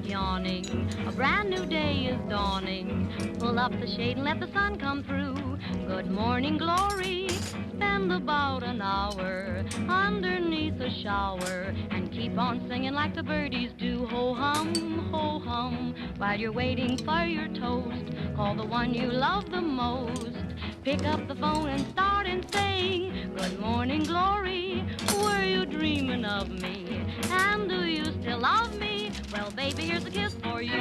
Yawning, a brand new day is dawning. Pull up the shade and let the sun come through. Good morning, glory. Spend about an hour underneath a shower and keep on singing like the birdies do. Ho hum, while you're waiting for your toast. Call the one you love the most. Pick up the phone and start and sing. Good morning, glory. Were you dreaming of me? And do you still love me? Well, baby, here's a kiss for you.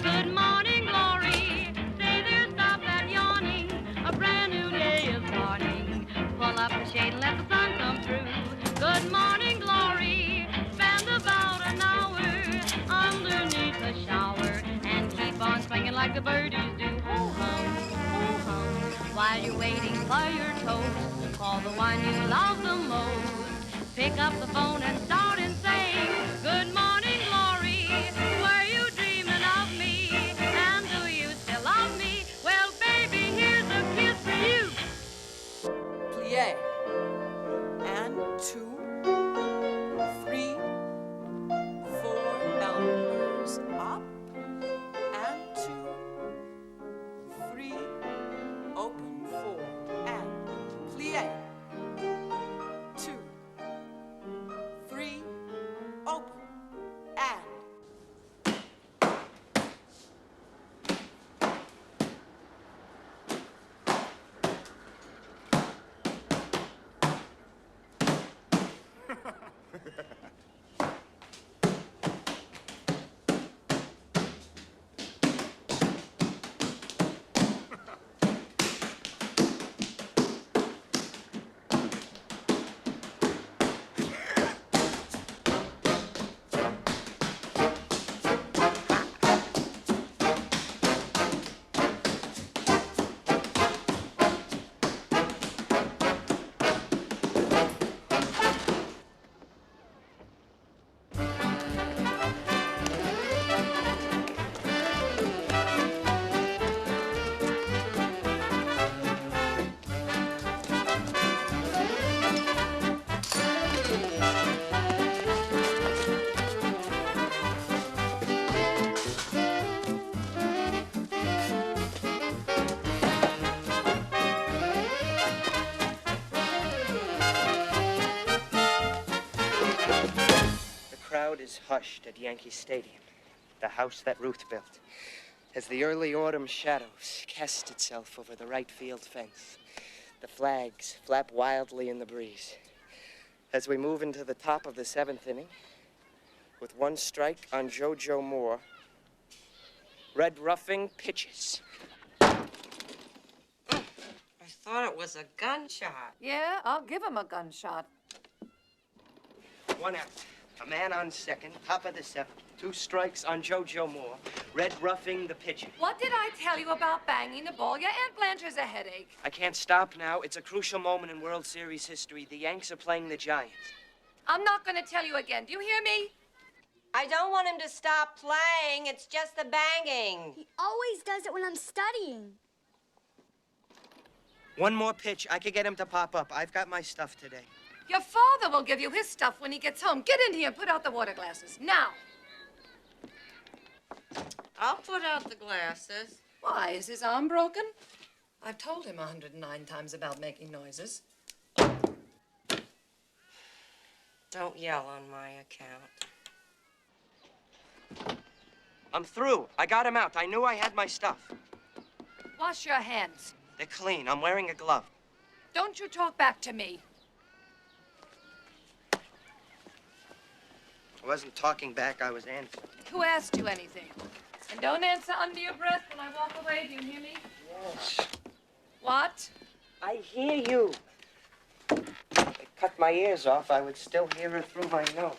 Good morning, glory. Say there, stop that yawning. A brand new day is dawning. Pull up the shade and let the sun come through. Good morning, glory. Spend about an hour underneath the shower and keep on swinging like the birdies do. Ho hum, while you're waiting for your toast. Call the one you love the most. Pick up the phone and start and sing. Good morning, glory. Were you dreaming of me? And do you still love me? Well, baby, here's a kiss for you. Plie. And 2, 3, 4 elbows up. And 2, 3, open 4. And plie. 2, 3, open. And is hushed at Yankee Stadium, the house that Ruth built, as the early autumn shadows cast itself over the right field fence. The flags flap wildly in the breeze. As we move into the top of the 7th inning, with 1 strike on JoJo Moore, Red Ruffing pitches. I thought it was a gunshot. Yeah, I'll give him a gunshot. 1 out. A man on second, top of the 7th. 2 strikes on JoJo Moore. Red Ruffing the pitcher. What did I tell you about banging the ball? Your Aunt Blanche has a headache. I can't stop now. It's a crucial moment in World Series history. The Yanks are playing the Giants. I'm not going to tell you again. Do you hear me? I don't want him to stop playing. It's just the banging. He always does it when I'm studying. 1 more pitch. I could get him to pop up. I've got my stuff today. Your father will give you his stuff when he gets home. Get in here and put out the water glasses. Now. I'll put out the glasses. Why, is his arm broken? I've told him 109 times about making noises. Don't yell on my account. I'm through. I got him out. I knew I had my stuff. Wash your hands. They're clean. I'm wearing a glove. Don't you talk back to me. I wasn't talking back, I was answering. Who asked you anything? And don't answer under your breath when I walk away, do you hear me? Yes. What? I hear you. If I cut my ears off, I would still hear her through my nose.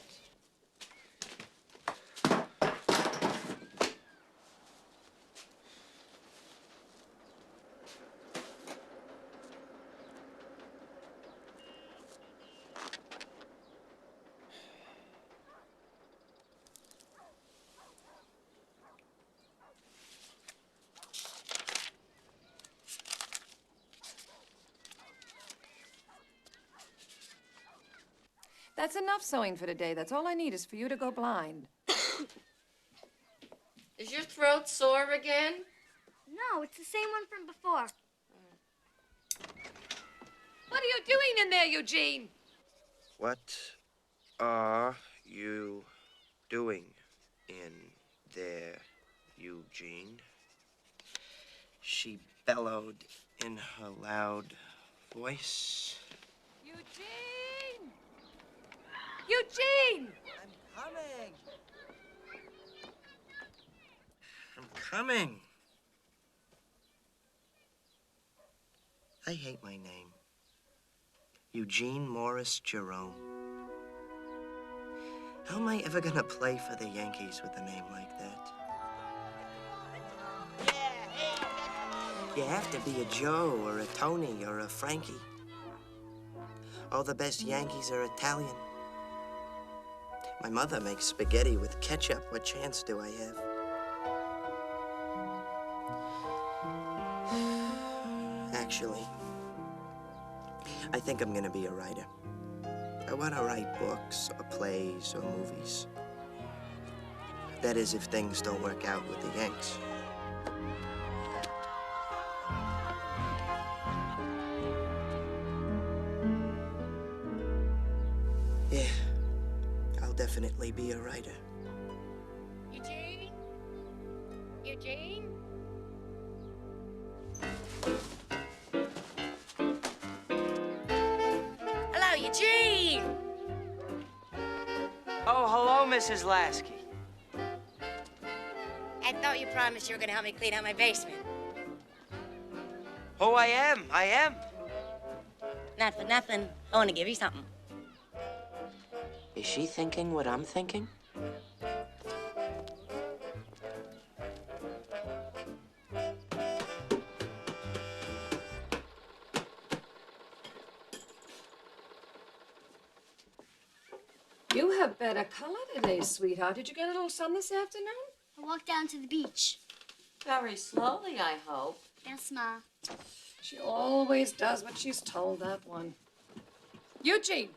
That's enough sewing for today. That's all I need is for you to go blind. Is your throat sore again? No, it's the same one from before. What are you doing in there, Eugene? What are you doing in there, Eugene? She bellowed in her loud voice. Eugene! Eugene! I'm coming. I'm coming. I hate my name. Eugene Morris Jerome. How am I ever gonna play for the Yankees with a name like that? You have to be a Joe or a Tony or a Frankie. All the best Yankees are Italian. My mother makes spaghetti with ketchup. What chance do I have? Actually, I think I'm gonna be a writer. I want to write books or plays or movies. That is, if things don't work out with the Yanks. Yeah, I'll definitely be a writer. Eugene? Eugene? Hello, Eugene! Oh, hello, Mrs. Lasky. I thought you promised you were gonna help me clean out my basement. Oh, I am. Not for nothing. I want to give you something. Is she thinking what I'm thinking? You have better color today, sweetheart. Did you get a little sun this afternoon? I walked down to the beach. Very slowly, I hope. Yes, Ma. She always does what she's told, that one. Eugene,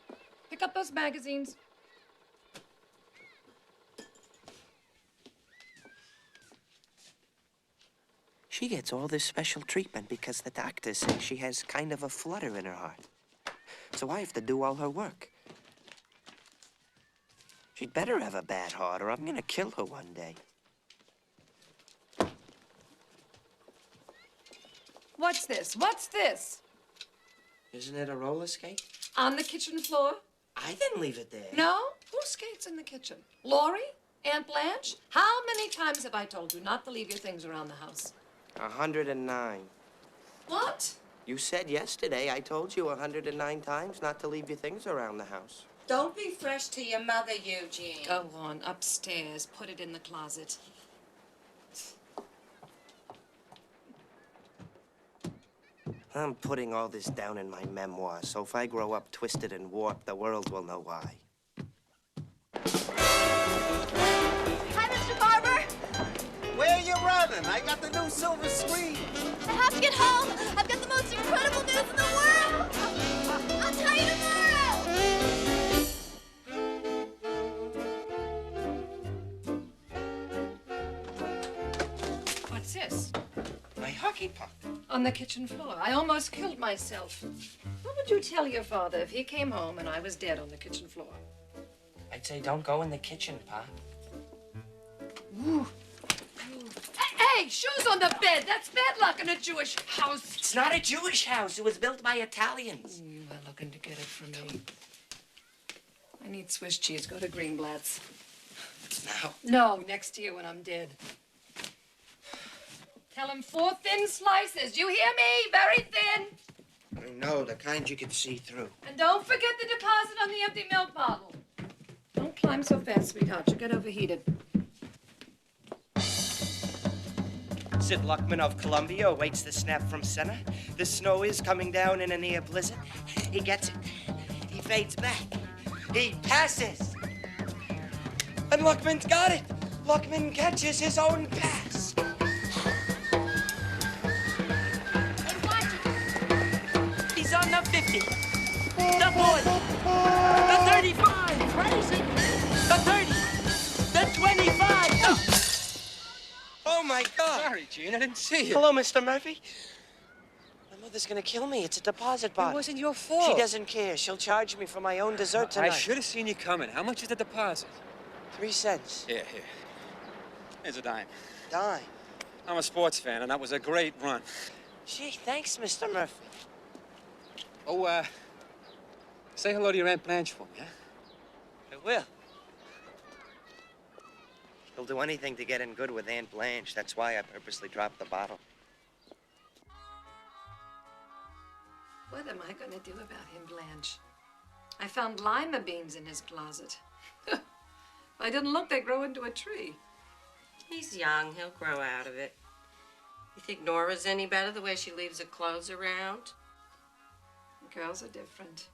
pick up those magazines. She gets all this special treatment because the doctor says she has kind of a flutter in her heart. So I have to do all her work. She'd better have a bad heart or I'm gonna kill her one day. What's this? What's this? Isn't it a roller skate? On the kitchen floor? I didn't leave it there. No? Who skates in the kitchen? Laurie? Aunt Blanche? How many times have I told you not to leave your things around the house? 109. What? You said yesterday I told you 109 times not to leave your things around the house. Don't be fresh to your mother, Eugene. Go on, upstairs. Put it in the closet. I'm putting all this down in my memoirs, so if I grow up twisted and warped, the world will know why. Hi, Mr. Barber. Where are you running? I got the new silver screen. I have to get home. I've got the most incredible news in the world. I'll tell you tomorrow. What's this? My hockey puck. On the kitchen floor. I almost killed myself. What would you tell your father if he came home and I was dead on the kitchen floor? I'd say don't go in the kitchen, Pa. Ooh. Hey, Hey, shoes on the bed. That's bad luck in a Jewish house. It's not a Jewish house. It was built by Italians. You are looking to get it from me. I need Swiss cheese. Go to Greenblatt's. Now? No, next to you when I'm dead. Tell him 4 thin slices. You hear me? Very thin. I know, the kind you can see through. And don't forget the deposit on the empty milk bottle. Don't climb so fast, sweetheart. You'll get overheated. Sid Luckman of Columbia awaits the snap from center. The snow is coming down in a near blizzard. He gets it. He fades back. He passes. And Luckman's got it. Luckman catches his own pass. He's on the 50, the 40, the 35, the 30, the 25. Oh, my God. Sorry, Gene, I didn't see you. Hello, Mr. Murphy. My mother's gonna kill me. It's a deposit box. It wasn't your fault. She doesn't care. She'll charge me for my own dessert tonight. I should have seen you coming. How much is the deposit? 3 cents. Here. Here's a dime. Dime. I'm a sports fan, and that was a great run. Gee, thanks, Mr. Murphy. Oh, say hello to your Aunt Blanche for me, huh? I will. He'll do anything to get in good with Aunt Blanche. That's why I purposely dropped the bottle. What am I going to do about him, Blanche? I found lima beans in his closet. If I didn't look, they grow into a tree. He's young. He'll grow out of it. You think Nora's any better the way she leaves her clothes around? Girls are different.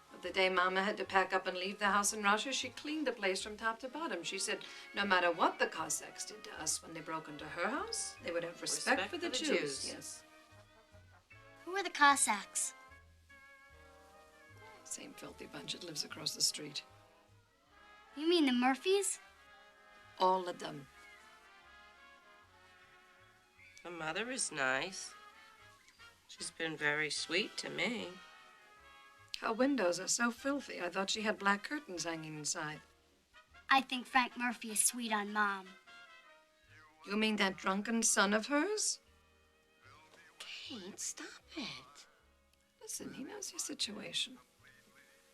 But the day Mama had to pack up and leave the house in Russia, she cleaned the place from top to bottom. She said no matter what the Cossacks did to us when they broke into her house, they would have respect for the Jews. Yes. Who are the Cossacks? Same filthy bunch that lives across the street. You mean the Murphys? All of them. Her mother is nice. She's been very sweet to me. Her windows are so filthy, I thought she had black curtains hanging inside. I think Frank Murphy is sweet on Mom. You mean that drunken son of hers? Kate, stop it. Listen, he knows your situation.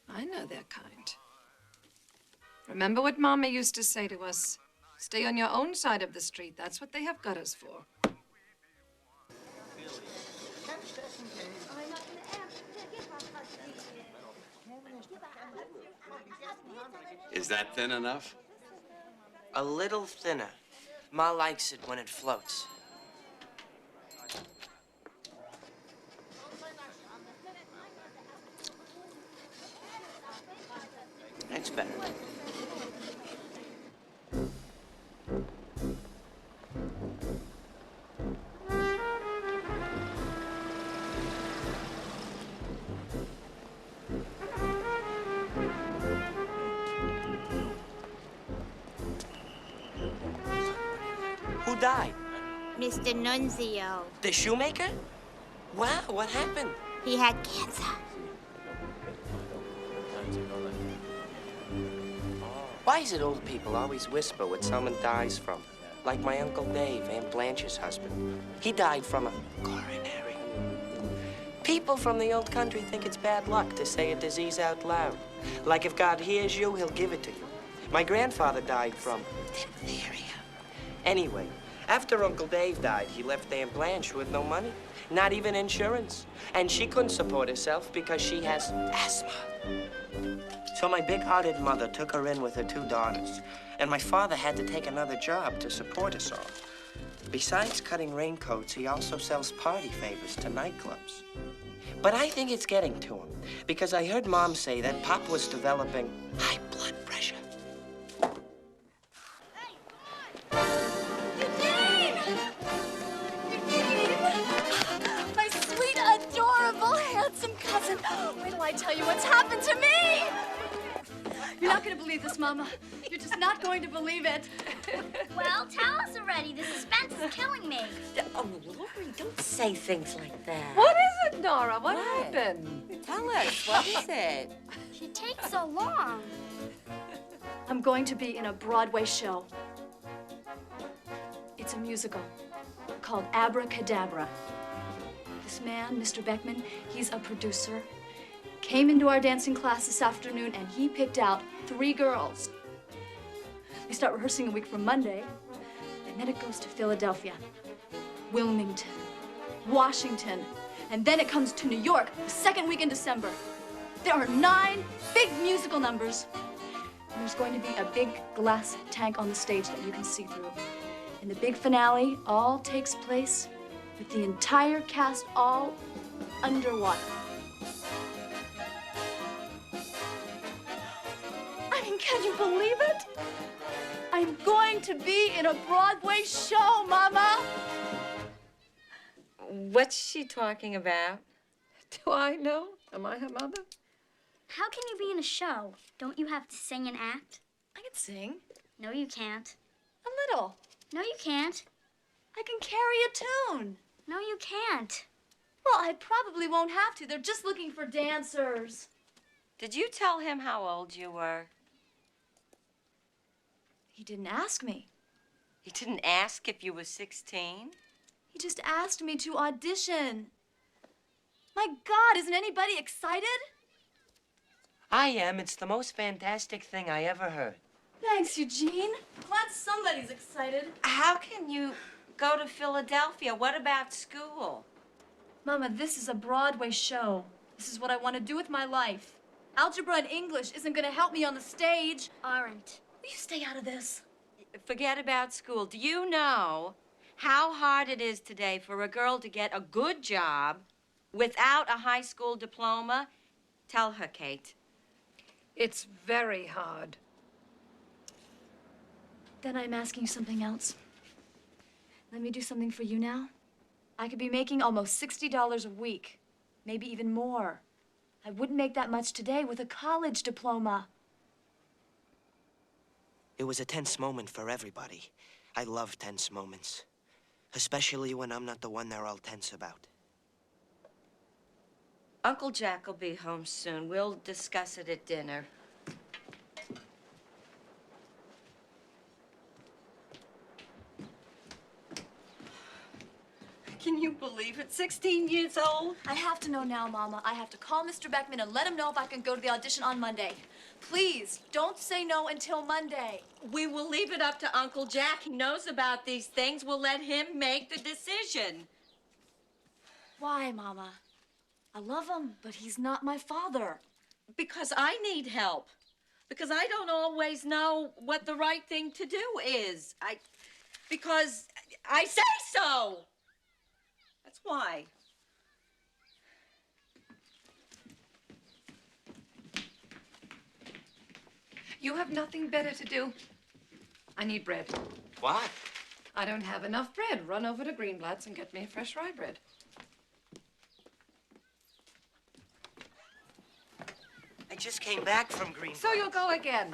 I know their kind. Remember what Mama used to say to us? Stay on your own side of the street. That's what they have got us for. Is that thin enough? A little thinner. Ma likes it when it floats. That's better. Who died? Mr. Nunzio. The shoemaker? Wow, what happened? He had cancer. Why is it old people always whisper what someone dies from? Like my Uncle Dave, Aunt Blanche's husband. He died from a coronary. People from the old country think it's bad luck to say a disease out loud. Like if God hears you, he'll give it to you. My grandfather died from diphtheria. Anyway, after Uncle Dave died, he left Aunt Blanche with no money, not even insurance. And she couldn't support herself because she has asthma. So my big-hearted mother took her in with her 2 daughters, and my father had to take another job to support us all. Besides cutting raincoats, he also sells party favors to nightclubs. But I think it's getting to him, because I heard Mom say that Pop was developing high blood pressure. My sweet, adorable, handsome cousin. Wait till I tell you what's happened to me. You're not going to believe this, Mama. You're just not going to believe it. Well, tell us already. The suspense is killing me. Oh, Lori, don't say things like that. What is it, Nora? What happened? Tell us, what is it? She takes so long. I'm going to be in a Broadway show. It's a musical called Abracadabra. This man, Mr. Beckman, he's a producer, came into our dancing class this afternoon and he picked out 3 girls. We start rehearsing a week from Monday, and then it goes to Philadelphia, Wilmington, Washington, and then it comes to New York the 2nd week in December. There are 9 big musical numbers. And there's going to be a big glass tank on the stage that you can see through. And the big finale all takes place with the entire cast all underwater. I mean, can you believe it? I'm going to be in a Broadway show, Mama! What's she talking about? Do I know? Am I her mother? How can you be in a show? Don't you have to sing and act? I can sing. No, you can't. A little. No, you can't. I can carry a tune. No, you can't. Well, I probably won't have to. They're just looking for dancers. Did you tell him how old you were? He didn't ask me. He didn't ask if you were 16? He just asked me to audition. My God, isn't anybody excited? I am. It's the most fantastic thing I ever heard. Thanks, Eugene. Glad somebody's excited. How can you go to Philadelphia? What about school? Mama, this is a Broadway show. This is what I want to do with my life. Algebra and English isn't going to help me on the stage. Aren't. Will you stay out of this? Forget about school. Do you know how hard it is today for a girl to get a good job without a high school diploma? Tell her, Kate. It's very hard. Then I'm asking you something else. Let me do something for you now. I could be making almost $60 a week, maybe even more. I wouldn't make that much today with a college diploma. It was a tense moment for everybody. I love tense moments, especially when I'm not the one they're all tense about. Uncle Jack will be home soon. We'll discuss it at dinner. Can you believe it? 16 years old? I have to know now, Mama. I have to call Mr. Beckman and let him know if I can go to the audition on Monday. Please, don't say no until Monday. We will leave it up to Uncle Jack. He knows about these things. We'll let him make the decision. Why, Mama? I love him, but he's not my father. Because I need help. Because I don't always know what the right thing to do is. Because I say so. That's why. You have nothing better to do. I need bread. What? I don't have enough bread. Run over to Greenblatt's and get me a fresh rye bread. I just came back from Green. So you'll go again.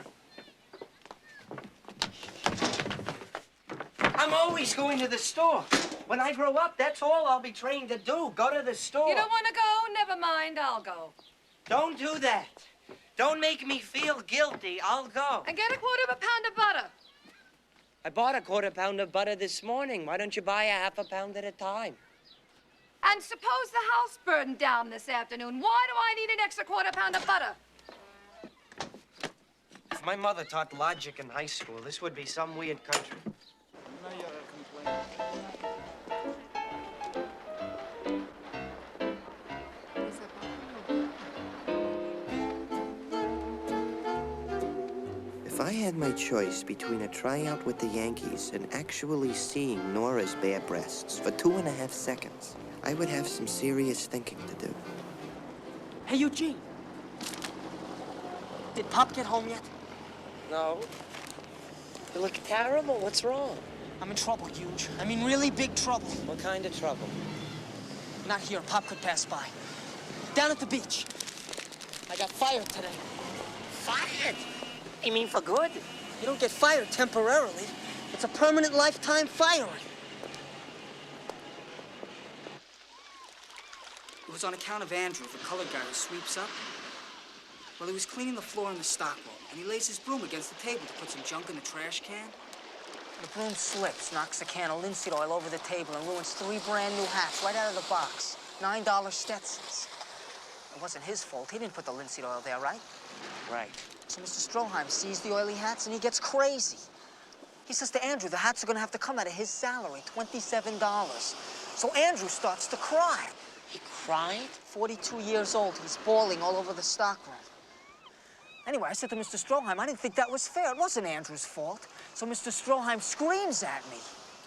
I'm always going to the store. When I grow up, that's all I'll be trained to do. Go to the store. You don't want to go? Never mind, I'll go. Don't do that. Don't make me feel guilty. I'll go. And get a quarter of a pound of butter. I bought a quarter pound of butter this morning. Why don't you buy a half a pound at a time? And suppose the house burned down this afternoon. Why do I need an extra quarter pound of butter? If my mother taught logic in high school, this would be some weird country. If I had my choice between a tryout with the Yankees and actually seeing Nora's bare breasts for 2.5 seconds, I would have some serious thinking to do. Hey, Eugene. Did Pop get home yet? No. You look terrible. What's wrong? I'm in trouble, huge. I mean, really big trouble. What kind of trouble? Not here. Pop could pass by. Down at the beach. I got fired today. Fired? You mean for good? You don't get fired temporarily. It's a permanent lifetime firing. It was on account of Andrew, the colored guy who sweeps up. Well, he was cleaning the floor in the stock room, and he lays his broom against the table to put some junk in the trash can. The broom slips, knocks a can of linseed oil over the table, and ruins 3 brand new hats right out of the box. $9 Stetsons. It wasn't his fault. He didn't put the linseed oil there, right? Right. So Mr. Stroheim sees the oily hats, and he gets crazy. He says to Andrew, the hats are going to have to come out of his salary, $27. So Andrew starts to cry. He cried? 42 years old. He's bawling all over the stockroom. Anyway, I said to Mr. Stroheim, I didn't think that was fair. It wasn't Andrew's fault. So Mr. Stroheim screams at me.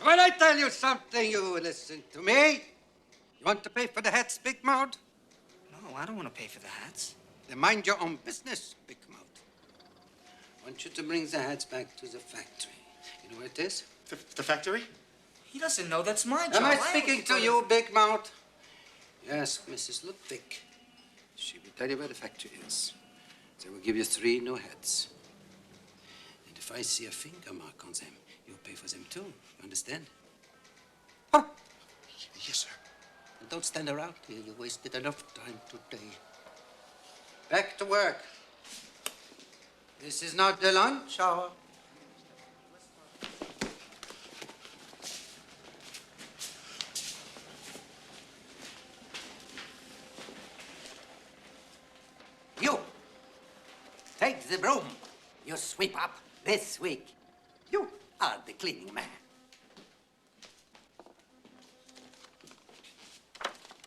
When I tell you something, you listen to me. You want to pay for the hats, Big Mouth? No, I don't want to pay for the hats. Then mind your own business, Big Mouth. I want you to bring the hats back to the factory. You know where it is? The factory? He doesn't know. That's my job. Am I speaking to you, Big Mouth? Yes, Mrs. Ludwig. She will tell you where the factory is. They will give you 3 new hats. And if I see a finger mark on them, you'll pay for them too. You understand? Huh? Yes, sir. And don't stand around here. You wasted enough time today. Back to work. This is not the lunch hour. You, take the broom. You sweep up this week. You are the cleaning man.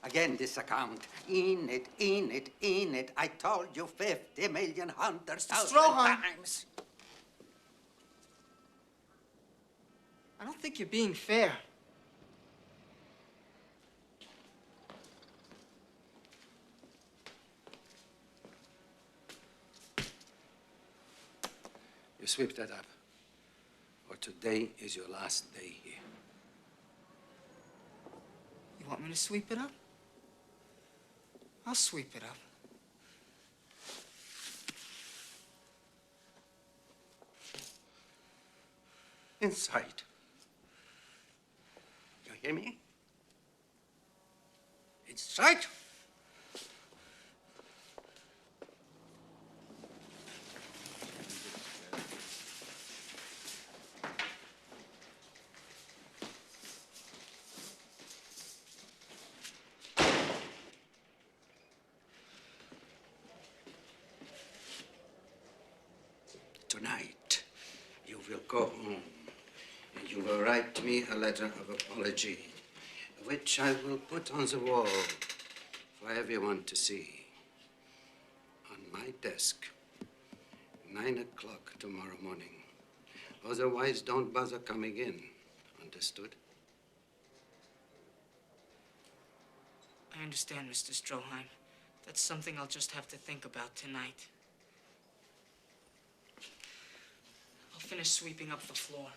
Again, this account. In it, in it, in it. I told you 50 million hunters times. I don't think you're being fair. You sweep that up, or today is your last day here. You want me to sweep it up? I'll sweep it up. Inside. You hear me? Inside. Tonight, you will go home and you will write me a letter of apology, which I will put on the wall for everyone to see. On my desk, 9 o'clock tomorrow morning. Otherwise, don't bother coming in. Understood? I understand, Mr. Stroheim. That's something I'll just have to think about tonight. I'll finish sweeping up the floor.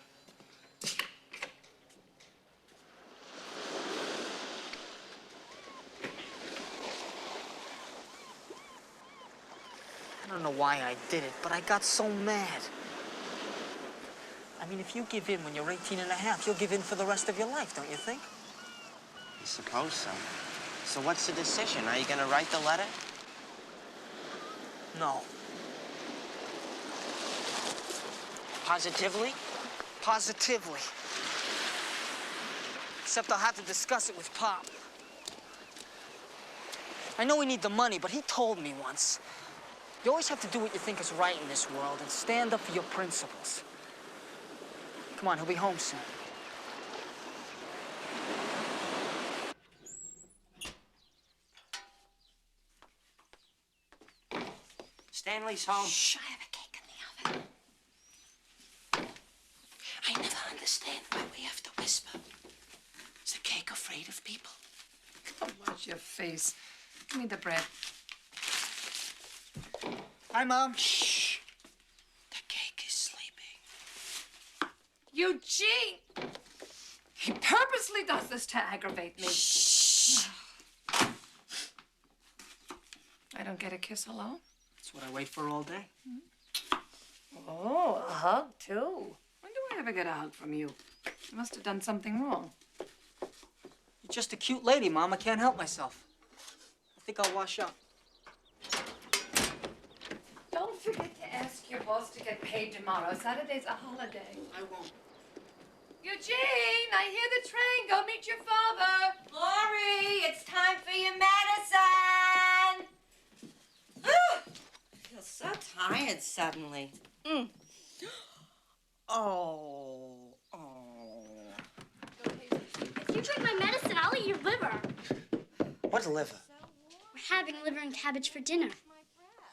I don't know why I did it, but I got so mad. I mean, if you give in when you're 18 and a half, you'll give in for the rest of your life, don't you think? I suppose so. So what's the decision? Are you going to write the letter? No. Positively? Positively. Except I'll have to discuss it with Pop. I know we need the money, but he told me once, you always have to do what you think is right in this world and stand up for your principles. Come on, he'll be home soon. Stanley's home. Shh, I have a cake in the oven. I never understand why we have to whisper. Is the cake afraid of people? Come, wash your face. Give me the bread. Hi, Mom. Shh. The cake is sleeping. Eugene! He purposely does this to aggravate me. Shh. I don't get a kiss hello? That's what I wait for all day. Oh, a hug, too. When do I ever get a hug from you? You must have done something wrong. You're just a cute lady, Mom. I can't help myself. I think I'll wash up. Don't forget to ask your boss to get paid tomorrow. Saturday's a holiday. I won't. Eugene, I hear the train. Go meet your father. Lori, it's time for your medicine. I feel so tired suddenly. Oh. If you drink my medicine, I'll eat your liver. What liver? We're having liver and cabbage for dinner.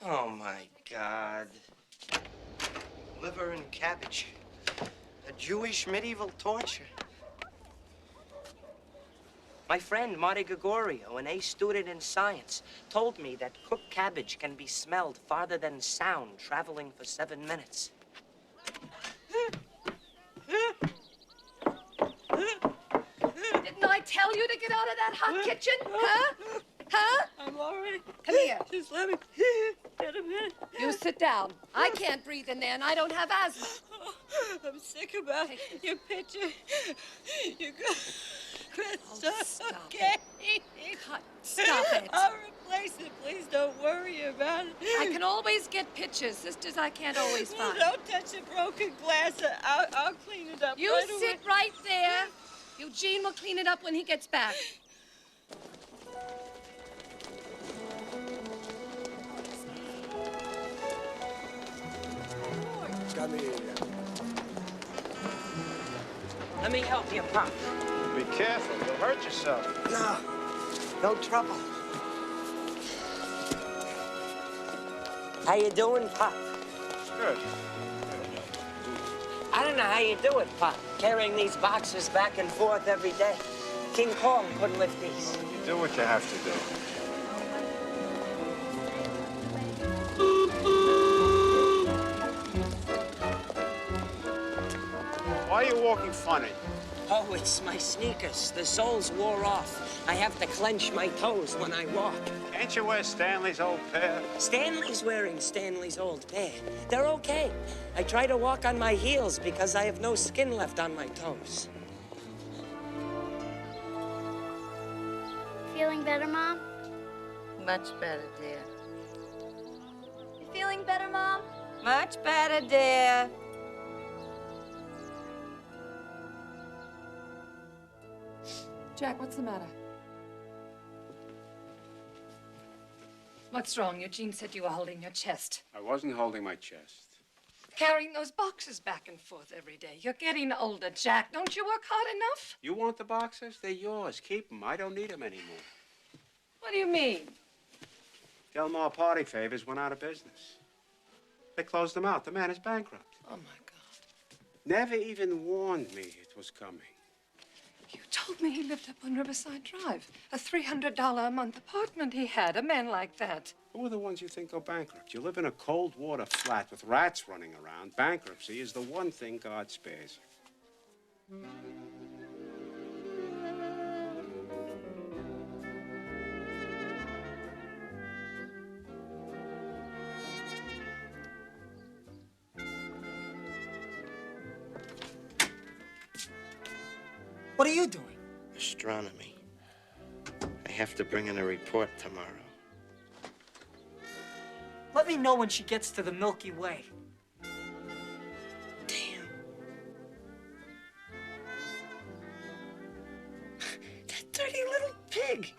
Oh, my God. Liver and cabbage. A Jewish medieval torture. My friend, Marty Gregorio, an A student in science, told me that cooked cabbage can be smelled farther than sound, traveling for 7 minutes. Didn't I tell you to get out of that hot kitchen? Huh? Huh? I'm all right. Come here. Just let me get a minute. You sit down. I can't breathe in there, and I don't have asthma. I'm sick about your picture. You got Stop okay. it. Stop it. I'll replace it. Please don't worry about it. I can always get pictures. Sisters, I can't always Well, find. don't touch the broken glass. I'll clean it up You right sit away. right there. Eugene will clean it up when he gets back. Come here. Let me help you, Pop. Be careful, you'll hurt yourself. No trouble. How you doing, Pop? Good. I don't know how you do it, Pop, carrying these boxes back and forth every day. King Kong couldn't lift these. You do what you have to do. Why are you walking funny? Oh, it's my sneakers. The soles wore off. I have to clench my toes when I walk. Can't you wear Stanley's old pair? Stanley's wearing Stanley's old pair. They're okay. I try to walk on my heels because I have no skin left on my toes. Feeling better, Mom? Much better, dear. You feeling better, Mom? Much better, dear. Jack, what's the matter? What's wrong? Eugene said you were holding your chest. I wasn't holding my chest. Carrying those boxes back and forth every day. You're getting older, Jack. Don't you work hard enough? You want the boxes? They're yours. Keep them. I don't need them anymore. What do you mean? Del Mar Party Favors went out of business. They closed them out. The man is bankrupt. Oh, my God. Never even warned me it was coming. You told me he lived up on Riverside Drive. A $300 a month apartment he had. A man like that. Who are the ones you think go bankrupt? You live in a cold water flat with rats running around. Bankruptcy is the one thing God spares you. What are you doing? Astronomy. I have to bring in a report tomorrow. Let me know when she gets to the Milky Way. Damn. That dirty little pig.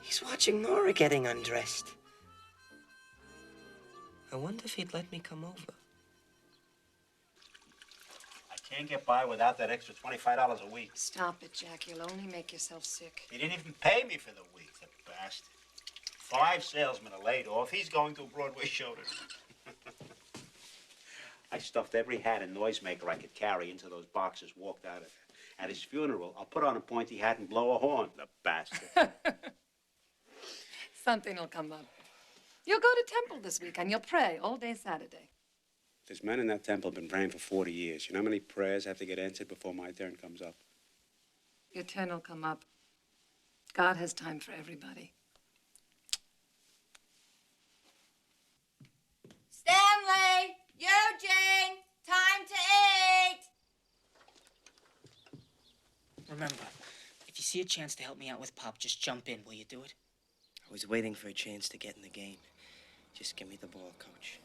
He's watching Nora getting undressed. I wonder if he'd let me come over. I can't get by without that extra $25 a week. Stop it, Jack. You'll only make yourself sick. He didn't even pay me for the week, the bastard. 5 salesmen are laid off. He's going to a Broadway show tonight. I stuffed every hat and noisemaker I could carry into those boxes, walked out of there. At his funeral, I'll put on a pointy hat and blow a horn, the bastard. Something will come up. You'll go to temple this week and you'll pray all day Saturday. There's men in that temple been praying for 40 years. You know how many prayers have to get answered before my turn comes up? Your turn will come up. God has time for everybody. Stanley! Eugene! Time to eat! Remember, if you see a chance to help me out with Pop, just jump in. Will you do it? I was waiting for a chance to get in the game. Just give me the ball, Coach.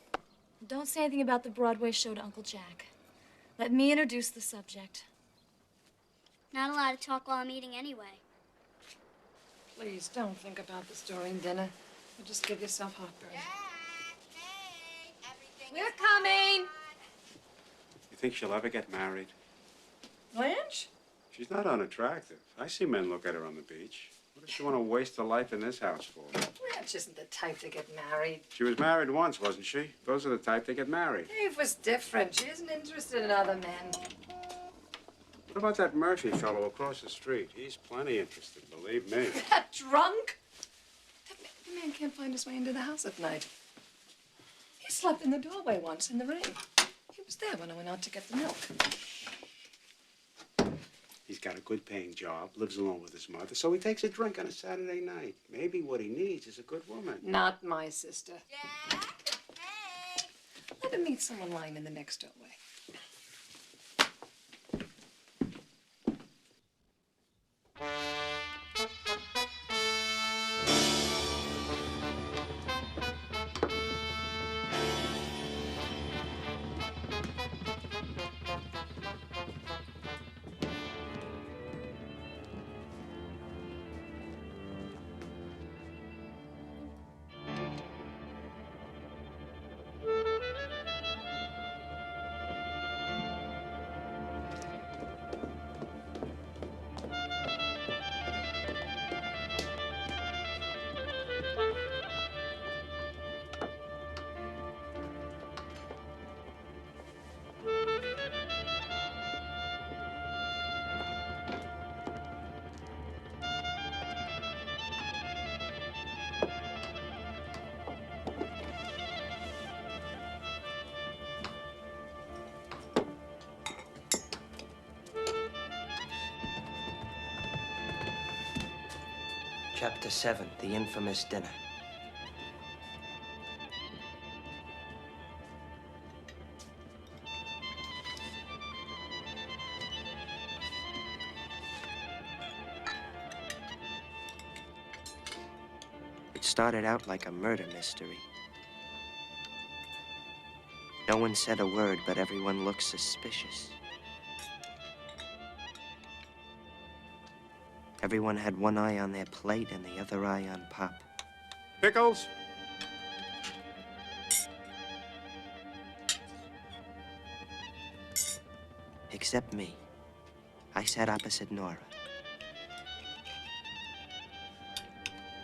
Don't say anything about the Broadway show to Uncle Jack. Let me introduce the subject. Not allowed to talk while I'm eating anyway. Please don't think about this during dinner. You'll just give yourself heartburn. We're coming! You think she'll ever get married? Blanche? She's not unattractive. I see men look at her on the beach. What does she want to waste her life in this house for? Blanche isn't the type to get married. She was married once, wasn't she? Those are the type that get married. Dave was different. She isn't interested in other men. What about that Murphy fellow across the street? He's plenty interested, believe me. That drunk? The man can't find his way into the house at night. He slept in the doorway once in the rain. He was there when I went out to get the milk. He's got a good-paying job, lives alone with his mother, so he takes a drink on a Saturday night. Maybe what he needs is a good woman. Not my sister. Jack? Hey! Let him meet someone lying in the next doorway. Chapter 7, The Infamous Dinner. It started out like a murder mystery. No one said a word, but everyone looked suspicious. Everyone had one eye on their plate and the other eye on Pop. Pickles? Except me. I sat opposite Nora.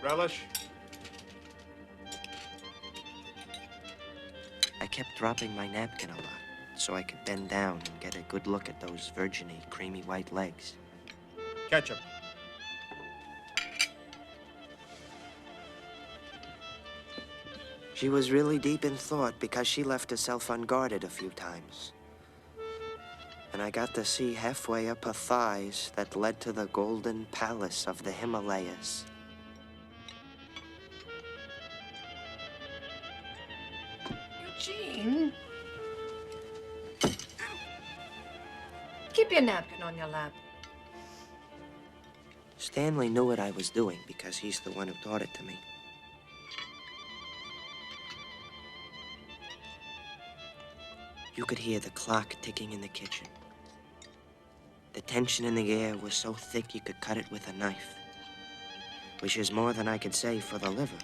Relish? I kept dropping my napkin a lot, so I could bend down and get a good look at those virginy, creamy white legs. Ketchup. She was really deep in thought because she left herself unguarded a few times. And I got to see halfway up her thighs that led to the golden palace of the Himalayas. Eugene? Keep your napkin on your lap. Stanley knew what I was doing because he's the one who taught it to me. You could hear the clock ticking in the kitchen. The tension in the air was so thick you could cut it with a knife, which is more than I could say for the liver.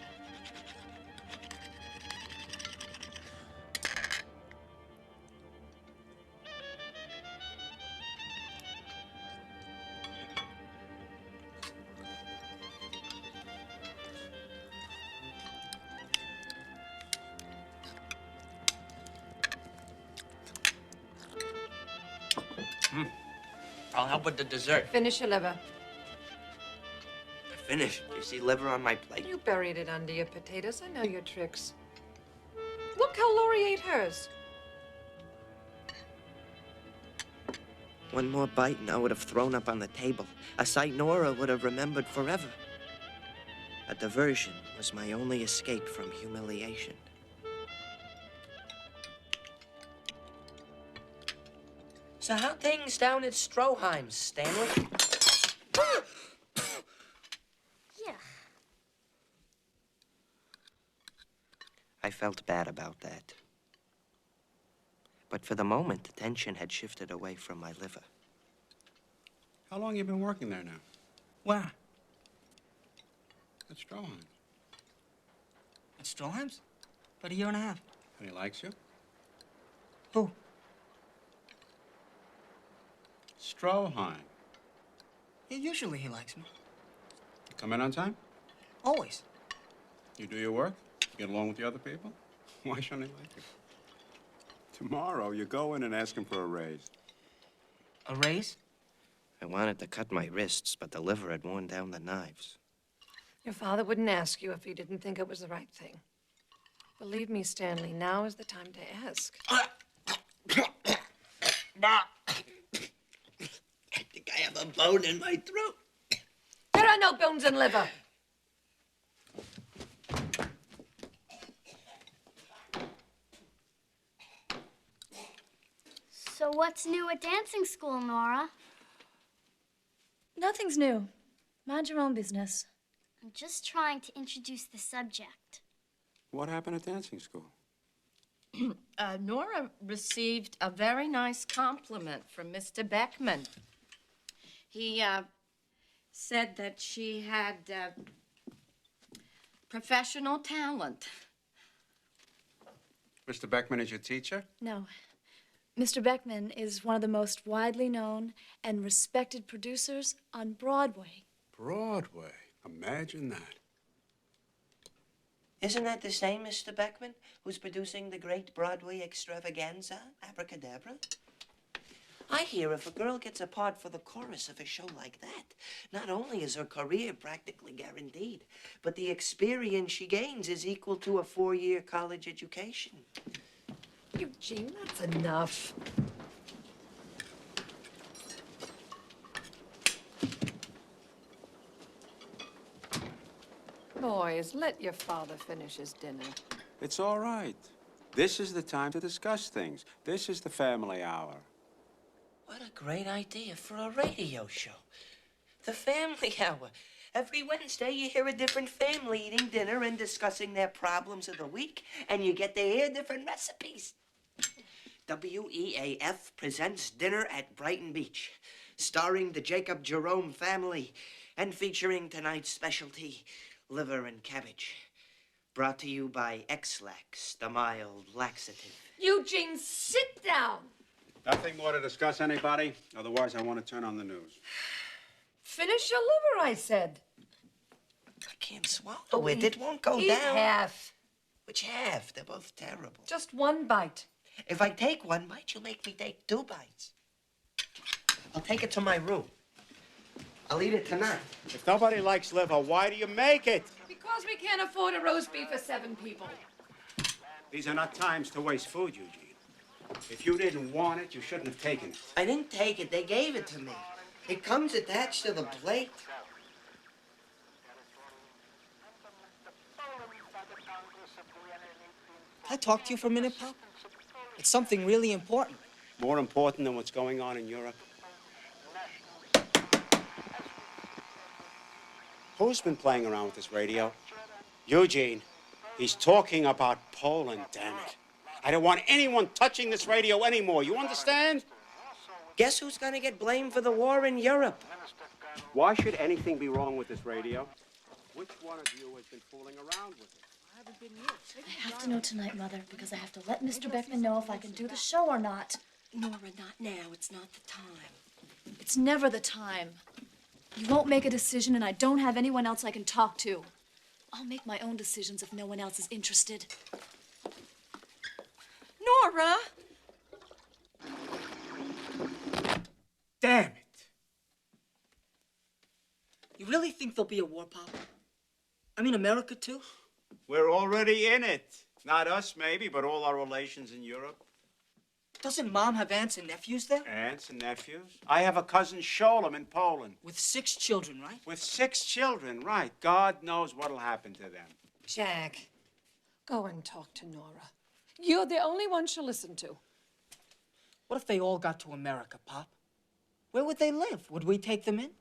I'll help with the dessert. Finish your liver. Finished. You see liver on my plate? You buried it under your potatoes. I know your tricks. Look how Laurie ate hers. One more bite and I would have thrown up on the table. A sight Nora would have remembered forever. A diversion was my only escape from humiliation. So how things down at Stroheim's, Stanley? Yeah. I felt bad about that. But for the moment, the tension had shifted away from my liver. How long you been working there now? Where? At Stroheim. At Stroheim's? About a year and a half. And he likes you? Who? Stroheim. Yeah, usually he likes me. You come in on time? Always. You do your work? Get along with the other people? Why shouldn't he like you? Tomorrow, you go in and ask him for a raise. A raise? I wanted to cut my wrists, but the liver had worn down the knives. Your father wouldn't ask you if he didn't think it was the right thing. Believe me, Stanley, now is the time to ask. I think I have a bone in my throat. There are no bones in liver. So what's new at dancing school, Nora? Nothing's new. Mind your own business. I'm just trying to introduce the subject. What happened at dancing school? Nora received a very nice compliment from Mr. Beckman. He said that she had professional talent. Mr. Beckman is your teacher? No. Mr. Beckman is one of the most widely known and respected producers on Broadway. Broadway. Imagine that. Isn't that the same Mr. Beckman who's producing the great Broadway extravaganza, Abracadabra? I hear if a girl gets a part for the chorus of a show like that, not only is her career practically guaranteed, but the experience she gains is equal to a 4-year college education. Eugene, that's enough. Boys, let your father finish his dinner. It's all right. This is the time to discuss things. This is the family hour. What a great idea for a radio show. The family hour. Every Wednesday, you hear a different family eating dinner and discussing their problems of the week, and you get to hear different recipes. WEAF presents Dinner at Brighton Beach, starring the Jacob Jerome family and featuring tonight's specialty, liver and cabbage. Brought to you by X-Lax, the mild laxative. Eugene, sit down. Nothing more to discuss, anybody? Otherwise, I want to turn on the news. Finish your liver, I said. I can't swallow it. It won't go Eat down. half. Which half? They're both terrible. Just one bite. If I take one bite, you'll make me take 2 bites. I'll take it to my room. I'll eat it tonight. If nobody likes liver, why do you make it? Because we can't afford a roast beef for 7 people. These are not times to waste food, Eugene. If you didn't want it, you shouldn't have taken it. I didn't take it. They gave it to me. It comes attached to the plate. Can I talk to you for a minute, Pop? It's something really important. More important than what's going on in Europe. Who's been playing around with this radio? Eugene. He's talking about Poland, damn it. I don't want anyone touching this radio anymore. You understand? Guess who's gonna get blamed for the war in Europe? Why should anything be wrong with this radio? Which one of you has been fooling around with it? I have to know tonight, Mother, because I have to let Mr. Beckman know if I can do the show or not. Nora, not now. It's not the time. It's never the time. You won't make a decision, and I don't have anyone else I can talk to. I'll make my own decisions if no one else is interested. Nora! Damn it. You really think there'll be a war, Pop? I mean, America, too? We're already in it. Not us, maybe, but all our relations in Europe. Doesn't Mom have aunts and nephews there? Aunts and nephews? I have a cousin Sholem in Poland. With 6 children, right? With 6 children, right. God knows what'll happen to them. Jack, go and talk to Nora. You're the only one she'll listen to. What if they all got to America, Pop? Where would they live? Would we take them in?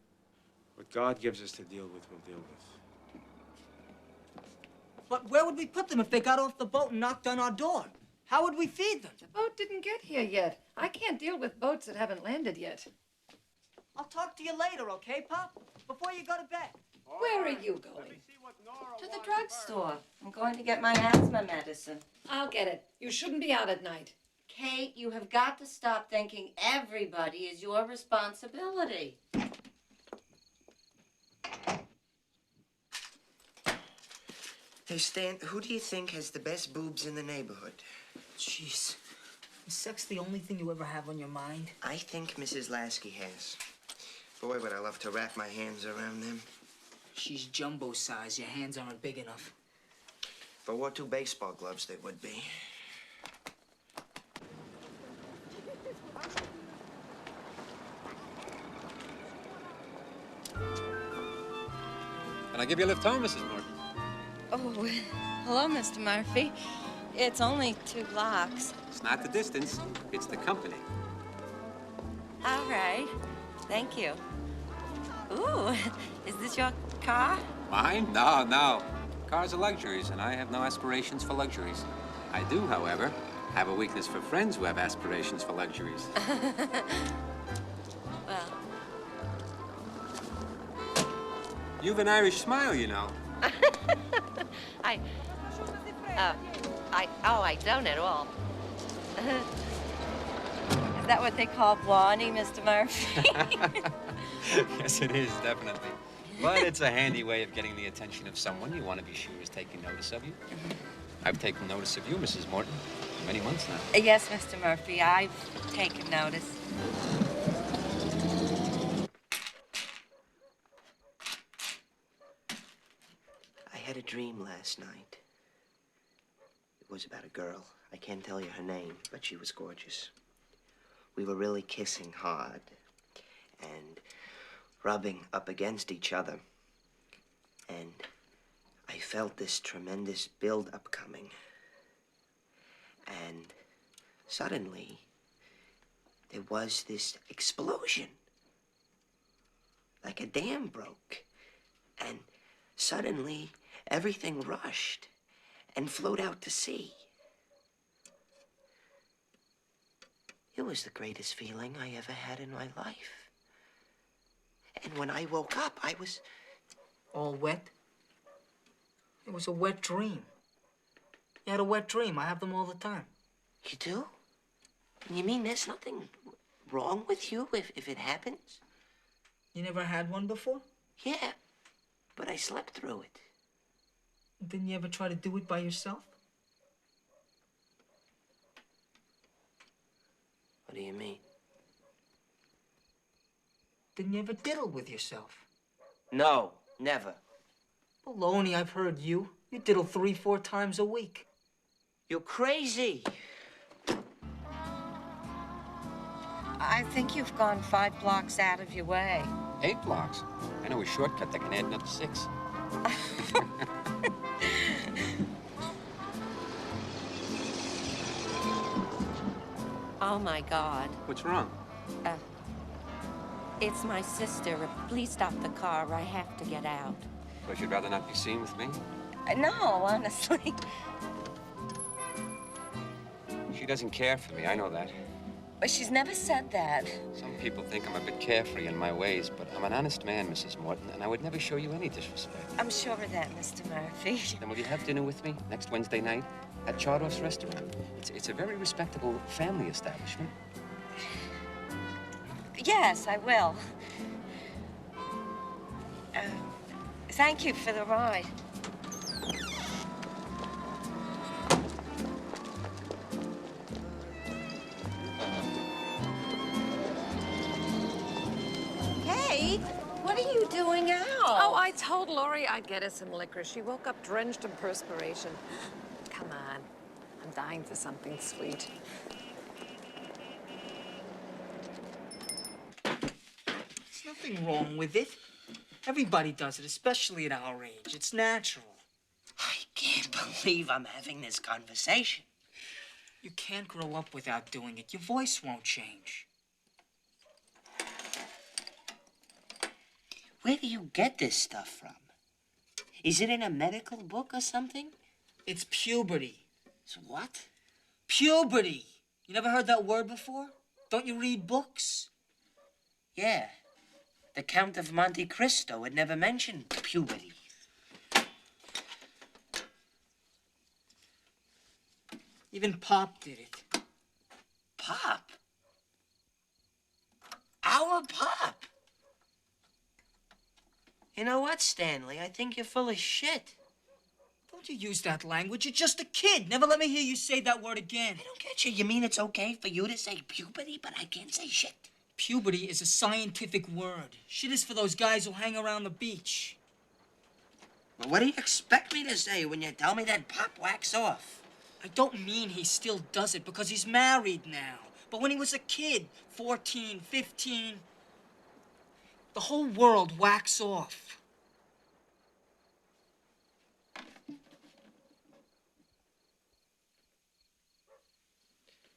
What God gives us to deal with, we'll deal with. But where would we put them if they got off the boat and knocked on our door? How would we feed them? The boat didn't get here yet. I can't deal with boats that haven't landed yet. I'll talk to you later, okay, Pop? Before you go to bed. Where are you going? To the drugstore. I'm going to get my asthma medicine. I'll get it. You shouldn't be out at night. Kate, you have got to stop thinking everybody is your responsibility. Hey, Stan, who do you think has the best boobs in the neighborhood? Jeez. Is sex the only thing you ever have on your mind? I think Mrs. Lasky has. Boy, would I love to wrap my hands around them. She's jumbo size. Your hands aren't big enough. If I wore 2 baseball gloves, they would be. Can I give you a lift home, Mrs. Morton? Oh, hello, Mr. Murphy. It's only 2 blocks. It's not the distance, it's the company. All right. Thank you. Ooh, is this your car? Mine? No, no. Cars are luxuries, and I have no aspirations for luxuries. I do, however, have a weakness for friends who have aspirations for luxuries. Well. You've an Irish smile, you know. I don't at all. Is that what they call blondie, Mr. Murphy? Yes, it is, definitely. But it's a handy way of getting the attention of someone you want to be sure is taking notice of you. I've taken notice of you, Mrs. Morton, for many months now. Yes, Mr. Murphy, I've taken notice. I had a dream last night. It was about a girl. I can't tell you her name, but she was gorgeous. We were really kissing hard and rubbing up against each other. And I felt this tremendous build-up coming. And suddenly, there was this explosion. Like a dam broke. And suddenly, everything rushed and flowed out to sea. It was the greatest feeling I ever had in my life. And when I woke up, I was... All wet? It was a wet dream. You had a wet dream. I have them all the time. You do? You mean there's nothing wrong with you if it happens? You never had one before? Yeah, but I slept through it. Didn't you ever try to do it by yourself? What do you mean? Didn't you ever diddle with yourself? No, never. Baloney, I've heard you. You diddle 3-4 times a week. You're crazy. I think you've gone 5 blocks out of your way. 8 blocks. I know a shortcut that can add another 6. Oh, my God. What's wrong? It's my sister. Please stop the car. I have to get out. But you'd rather not be seen with me? No, honestly. She doesn't care for me, I know that. But she's never said that. Some people think I'm a bit carefree in my ways, but I'm an honest man, Mrs. Morton, and I would never show you any disrespect. I'm sure of that, Mr. Murphy. Then will you have dinner with me next Wednesday night at Chardoff's restaurant? It's a very respectable family establishment. Yes, I will. Thank you for the ride. Kate, what are you doing out? Oh, I told Laurie I'd get her some liquor. She woke up drenched in perspiration. Come on. I'm dying for something sweet. There's nothing wrong with it. Everybody does it, especially at our age. It's natural. I can't believe I'm having this conversation. You can't grow up without doing it. Your voice won't change. Where do you get this stuff from? Is it in a medical book or something? It's puberty. It's what? Puberty. You never heard that word before? Don't you read books? Yeah, The Count of Monte Cristo had never mentioned puberty. Even Pop did it. Pop? Our Pop? You know what, Stanley? I think you're full of shit. Don't you use that language. You're just a kid. Never let me hear you say that word again. I don't get you. You mean it's okay for you to say puberty, but I can't say shit? Puberty is a scientific word. Shit is for those guys who hang around the beach. Well, what do you expect me to say when you tell me that Pop whacks off? I don't mean he still does it because he's married now. But when he was a kid, 14, 15, the whole world whacks off.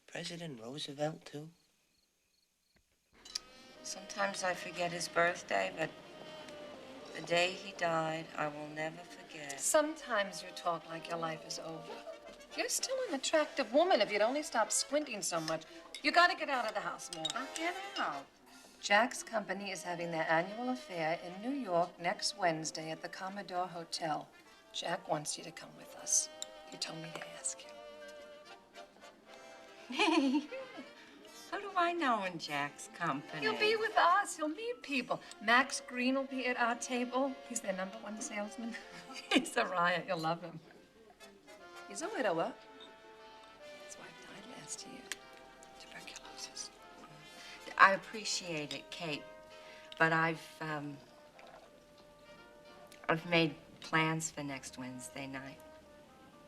President Roosevelt, too? Sometimes I forget his birthday, but the day he died, I will never forget. Sometimes you talk like your life is over. You're still an attractive woman if you'd only stop squinting so much. You gotta get out of the house more. I'll get out. Jack's company is having their annual affair in New York next Wednesday at the Commodore Hotel. Jack wants you to come with us. He told me to ask you. Hey, how do I know in Jack's company? He'll be with us. He'll meet people. Max Green will be at our table. He's their #1 salesman. He's a riot. You'll love him. He's a widower. His wife died last year. Tuberculosis. I appreciate it, Kate, but I've made plans for next Wednesday night.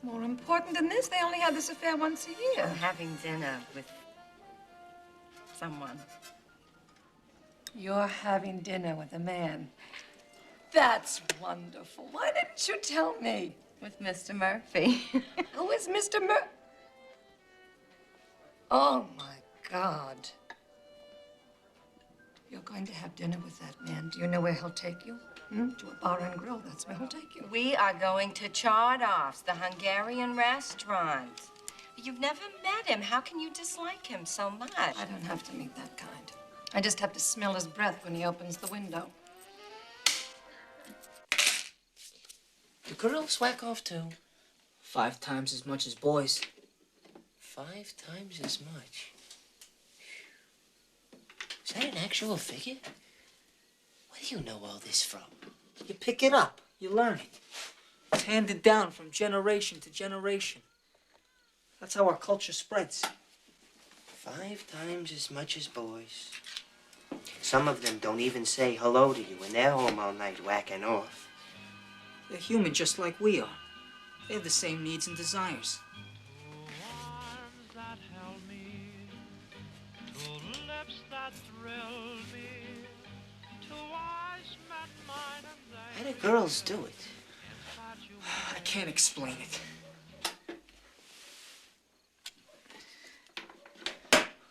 More important than this, they only have this affair once a year. I'm having dinner with someone. You're having dinner with a man. That's wonderful. Why didn't you tell me? With Mr. Murphy. Who is Mr. Murphy? Oh, my God. You're going to have dinner with that man. Do you know where he'll take you? To a bar and grill. That's where he'll take you. We are going to Chardoff's, the Hungarian restaurant. You've never met him. How can you dislike him so much? I don't have to meet that kind. I just have to smell his breath when he opens the window. Do girls whack off, too? 5 times as much as boys. 5 times as much? Is that an actual figure? Where do you know all this from? You pick it up. You learn it. It's handed down from generation to generation. That's how our culture spreads. 5 times as much as boys. Some of them don't even say hello to you when they're home all night whacking off. They're human just like we are. They have the same needs and desires. How do girls do it? I can't explain it.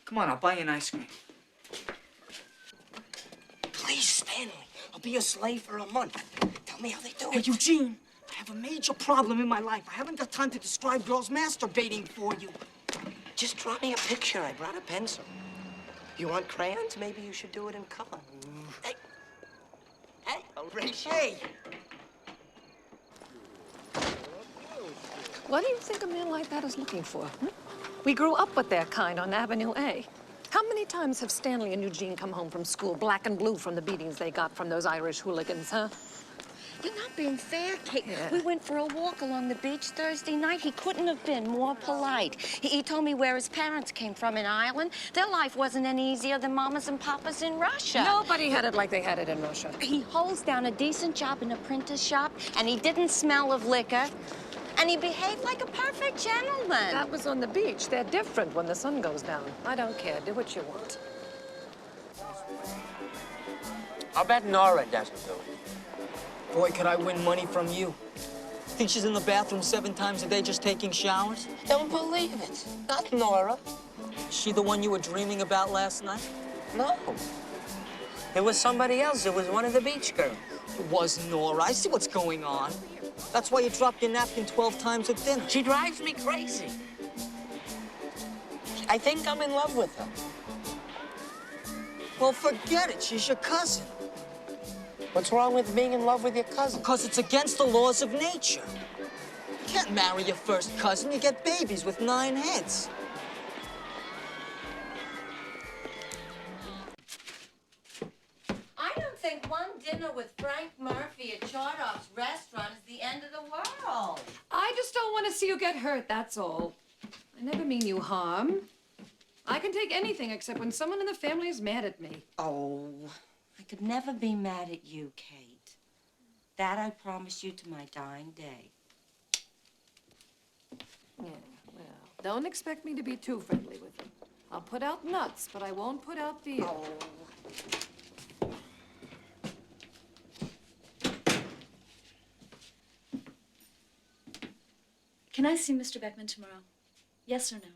Come on, I'll buy you an ice cream. Please, Stanley. I'll be a slave for a month. Tell me how they do Hey, it. Eugene, I have a major problem in my life. I haven't got time to describe girls masturbating for you. Just draw me a picture. I brought a pencil. You want crayons? Maybe you should do it in color. Hey. Hey, I'll race you. Hey! What do you think a man like that is looking for? We grew up with their kind on Avenue A. How many times have Stanley and Eugene come home from school black and blue from the beatings they got from those Irish hooligans, huh? You're not being fair, Kate. Yeah. We went for a walk along the beach Thursday night. He couldn't have been more polite. He told me where his parents came from in Ireland. Their life wasn't any easier than Mama's and Papa's in Russia. Nobody had it like they had it in Russia. He holds down a decent job in a printer's shop, and he didn't smell of liquor, and he behaved like a perfect gentleman. That was on the beach. They're different when the sun goes down. I don't care. Do what you want. I'll bet Nora doesn't do it. Boy, could I win money from you. Think she's in the bathroom 7 times a day just taking showers? Don't believe it. Not Nora. Is she the one you were dreaming about last night? No. It was somebody else. It was one of the beach girls. It was Nora. I see what's going on. That's why you dropped your napkin 12 times at dinner. She drives me crazy. I think I'm in love with her. Well, forget it. She's your cousin. What's wrong with being in love with your cousin? Because it's against the laws of nature. You can't marry your first cousin. You get babies with 9 heads. I don't think one dinner with Frank Murphy at Chardoff's restaurant is the end of the world. I just don't want to see you get hurt, that's all. I never mean you harm. I can take anything except when someone in the family is mad at me. Oh, I could never be mad at you, Kate. That I promise you to my dying day. Yeah, well, don't expect me to be too friendly with him. I'll put out nuts, but I won't put out beer. Oh. Can I see Mr. Beckman tomorrow? Yes or no?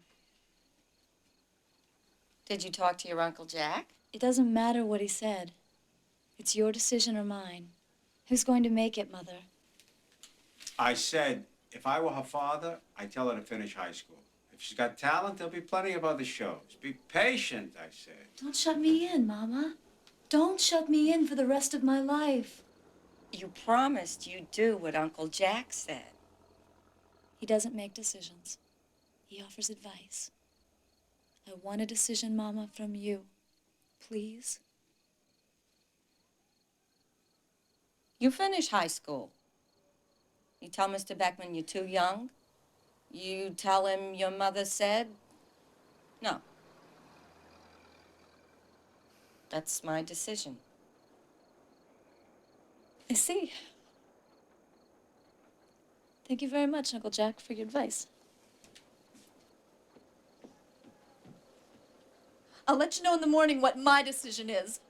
Did you talk to your Uncle Jack? It doesn't matter what he said. It's your decision or mine. Who's going to make it, Mother? I said, if I were her father, I'd tell her to finish high school. If she's got talent, there'll be plenty of other shows. Be patient, I said. Don't shut me in, Mama. Don't shut me in for the rest of my life. You promised you'd do what Uncle Jack said. He doesn't make decisions. He offers advice. I want a decision, Mama, from you. Please? You finish high school. You tell Mr. Beckman you're too young. You tell him your mother said no. That's my decision. I see. Thank you very much, Uncle Jack, for your advice. I'll let you know in the morning what my decision is.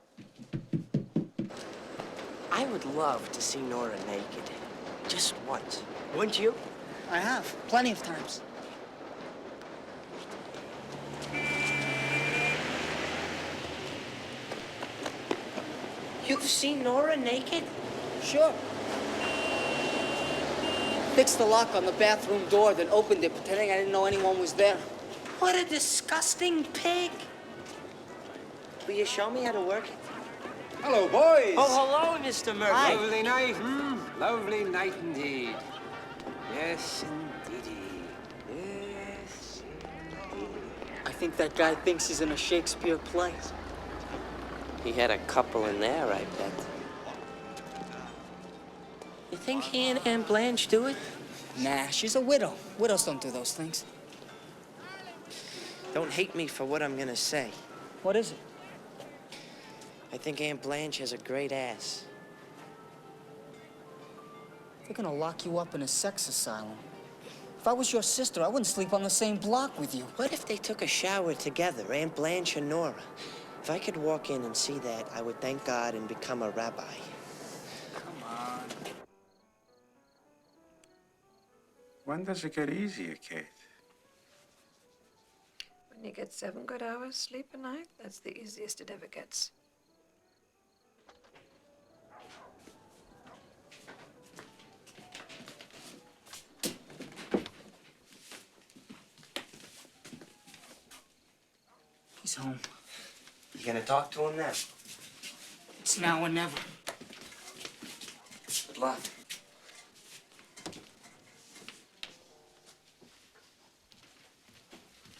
I would love to see Nora naked. Just once. Wouldn't you? I have, plenty of times. You've seen Nora naked? Sure. Fixed the lock on the bathroom door, then opened it, pretending I didn't know anyone was there. What a disgusting pig. Will you show me how to work it? Hello, boys. Oh, hello, Mr. Murphy. Hi. Lovely night. Lovely night indeed. Yes, indeedy. Yes, indeedy. I think that guy thinks he's in a Shakespeare play. He had a couple in there, I bet. You think he and Aunt Blanche do it? Nah, she's a widow. Widows don't do those things. Don't hate me for what I'm gonna say. What is it? I think Aunt Blanche has a great ass. They're gonna lock you up in a sex asylum. If I was your sister, I wouldn't sleep on the same block with you. What if they took a shower together, Aunt Blanche and Nora? If I could walk in and see that, I would thank God and become a rabbi. Come on. When does it get easier, Kate? When you get 7 good hours sleep a night, that's the easiest it ever gets. He's home. You gonna talk to him now? It's now or never. Good luck.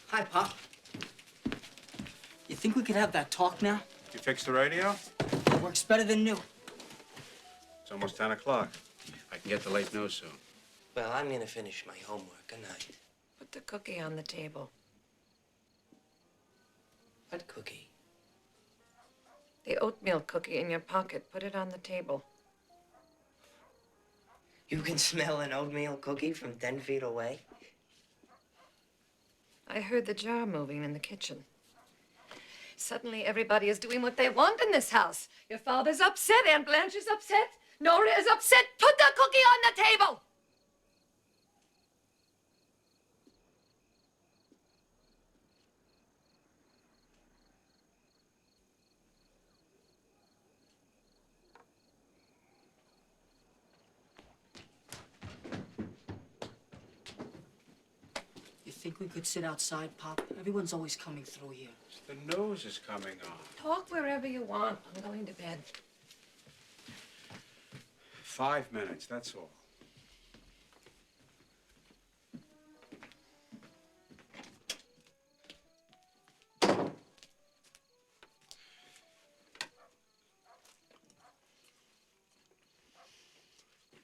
Hi, Pop. You think we could have that talk now? You fixed the radio? It works better than new. It's almost 10 o'clock. I can get the late news soon. Well, I'm gonna finish my homework. Good night. Put the cookie on the table. What cookie? The oatmeal cookie in your pocket. Put it on the table. You can smell an oatmeal cookie from 10 feet away? I heard the jar moving in the kitchen. Suddenly, everybody is doing what they want in this house. Your father's upset. Aunt Blanche is upset. Nora is upset. Put the cookie on the table! You think we could sit outside, Pop? Everyone's always coming through here. The news is coming on. Talk wherever you want. I'm going to bed. 5 minutes, that's all.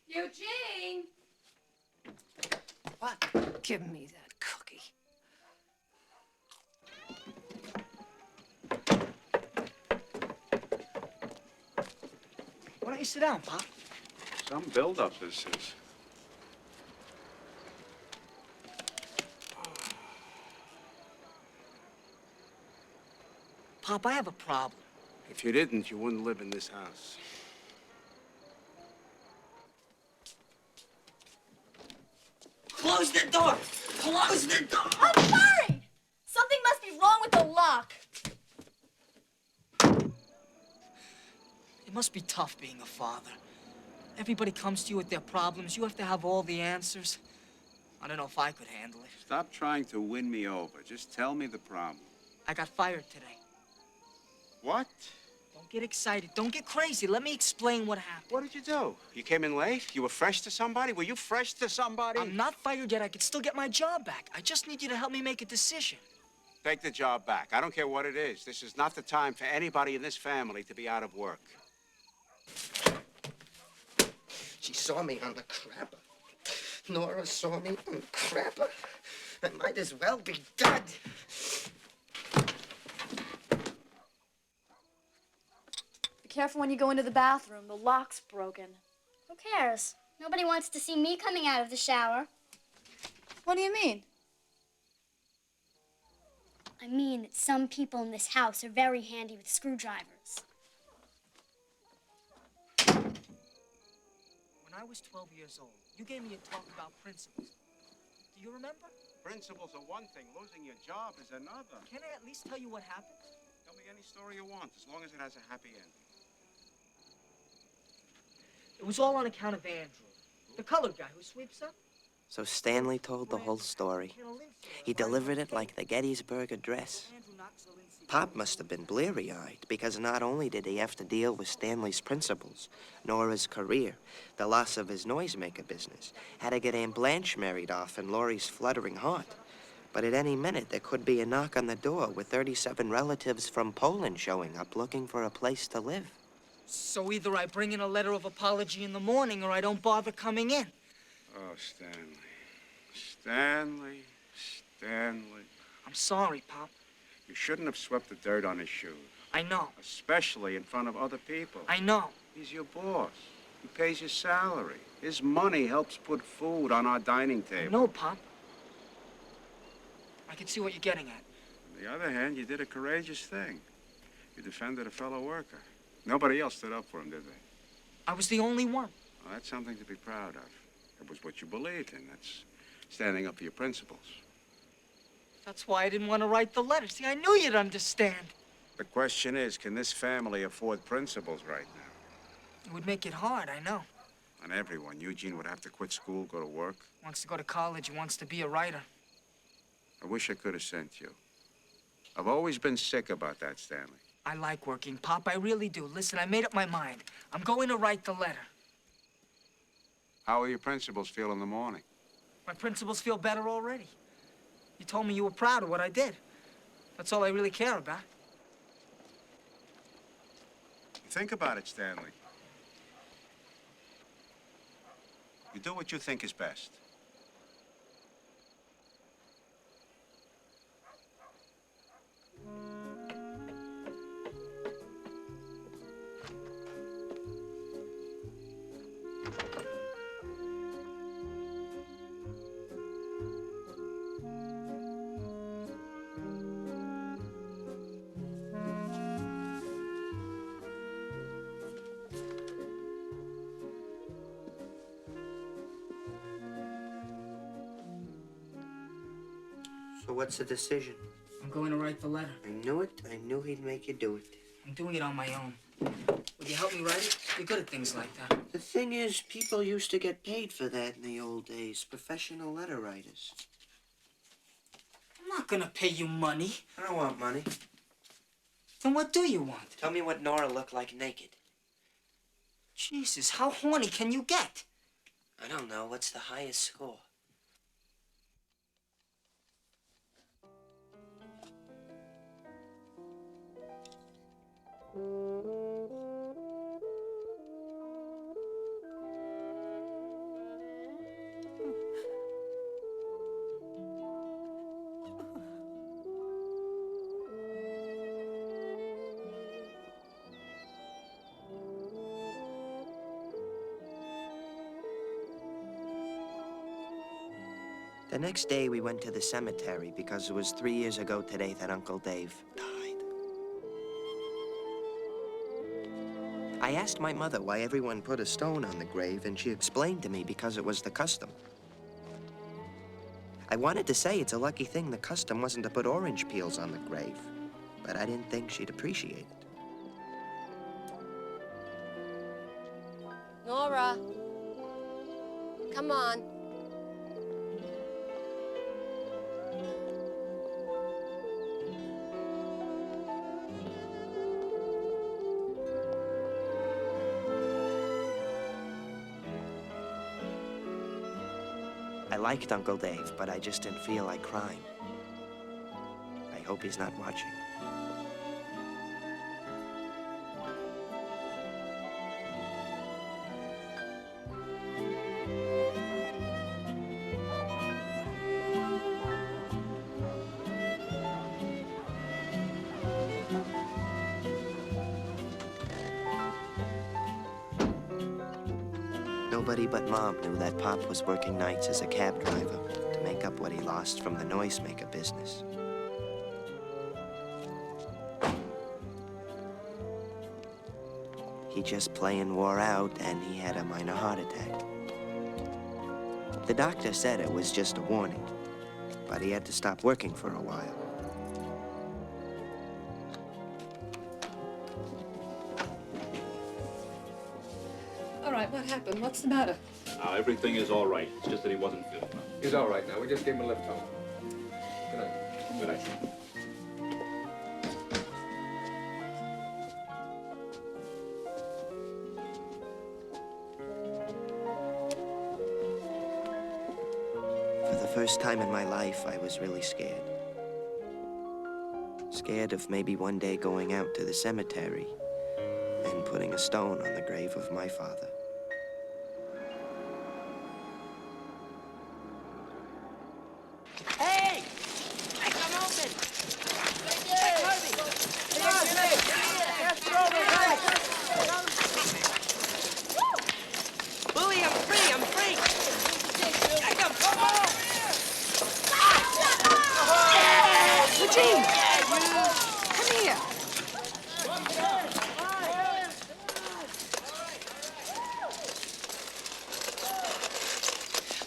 Eugene! What? Give me that cookie. Why don't you sit down, Pop? Some build-up, this is. Pop, I have a problem. If you didn't, you wouldn't live in this house. Close the door! Close the door! I'm worried! Something must be wrong with the lock. It must be tough being a father. Everybody comes to you with their problems. You have to have all the answers. I don't know if I could handle it. Stop trying to win me over. Just tell me the problem. I got fired today. What? Don't get excited. Don't get crazy. Let me explain what happened. What did you do? You came in late? You were fresh to somebody? Were you fresh to somebody? I'm not fired yet. I could still get my job back. I just need you to help me make a decision. Take the job back. I don't care what it is. This is not the time for anybody in this family to be out of work. She saw me on the crapper. Nora saw me on the crapper. I might as well be dead. Be careful when you go into the bathroom. The lock's broken. Who cares? Nobody wants to see me coming out of the shower. What do you mean? I mean that some people in this house are very handy with screwdrivers. When I was 12 years old, you gave me a talk about principles. Do you remember? Principles are one thing. Losing your job is another. Can I at least tell you what happened? Tell me any story you want, as long as it has a happy ending. It was all on account of Andrew, the colored guy who sweeps up. So Stanley told the whole story. He delivered it like the Gettysburg Address. Pop must have been bleary-eyed, because not only did he have to deal with Stanley's principles, Nora's career, the loss of his noisemaker business, had to get Aunt Blanche married off and Laurie's fluttering heart. But at any minute, there could be a knock on the door with 37 relatives from Poland showing up looking for a place to live. So either I bring in a letter of apology in the morning or I don't bother coming in. Oh, Stanley. Stanley. Stanley. I'm sorry, Pop. You shouldn't have swept the dirt on his shoes. I know. Especially in front of other people. I know. He's your boss. He pays your salary. His money helps put food on our dining table. No, Pop. I can see what you're getting at. On the other hand, you did a courageous thing. You defended a fellow worker. Nobody else stood up for him, did they? I was the only one. Well, that's something to be proud of. It was what you believed in. That's standing up for your principles. That's why I didn't want to write the letter. See, I knew you'd understand. The question is, can this family afford principles right now? It would make it hard, I know. On everyone. Eugene would have to quit school, go to work. Wants to go to college, he wants to be a writer. I wish I could have sent you. I've always been sick about that, Stanley. I like working, Pop. I really do. Listen, I made up my mind. I'm going to write the letter. How will your principals feel in the morning? My principals feel better already. You told me you were proud of what I did. That's all I really care about. Think about it, Stanley. You do what you think is best. So what's the decision? I'm going to write the letter. I knew it. I knew he'd make you do it. I'm doing it on my own. Would you help me write it? You're good at things like that. The thing is, people used to get paid for that in the old days. Professional letter writers. I'm not going to pay you money. I don't want money. Then what do you want? Tell me what Nora looked like naked. Jesus, how horny can you get? I don't know. What's the highest score? The next day, we went to the cemetery because it was 3 years ago today that Uncle Dave died. I asked my mother why everyone put a stone on the grave, and she explained to me because it was the custom. I wanted to say it's a lucky thing the custom wasn't to put orange peels on the grave, but I didn't think she'd appreciate it. Nora, come on. I liked Uncle Dave, but I just didn't feel like crying. I hope he's not watching. Nobody but Mom knew that Pop was working nights as a cab driver to make up what he lost from the noisemaker business. He just plain wore out, and he had a minor heart attack. The doctor said it was just a warning, but he had to stop working for a while. All right, what happened? What's the matter? Everything is all right. It's just that he wasn't feeling well. He's all right now. We just gave him a lift home. Good night. Good night. For the first time in my life, I was really scared. Scared of maybe one day going out to the cemetery and putting a stone on the grave of my father. Hey! I come open! Hey, Harvey! Bully, I'm free! I'm free! I come! Come on! Eugene! Come here.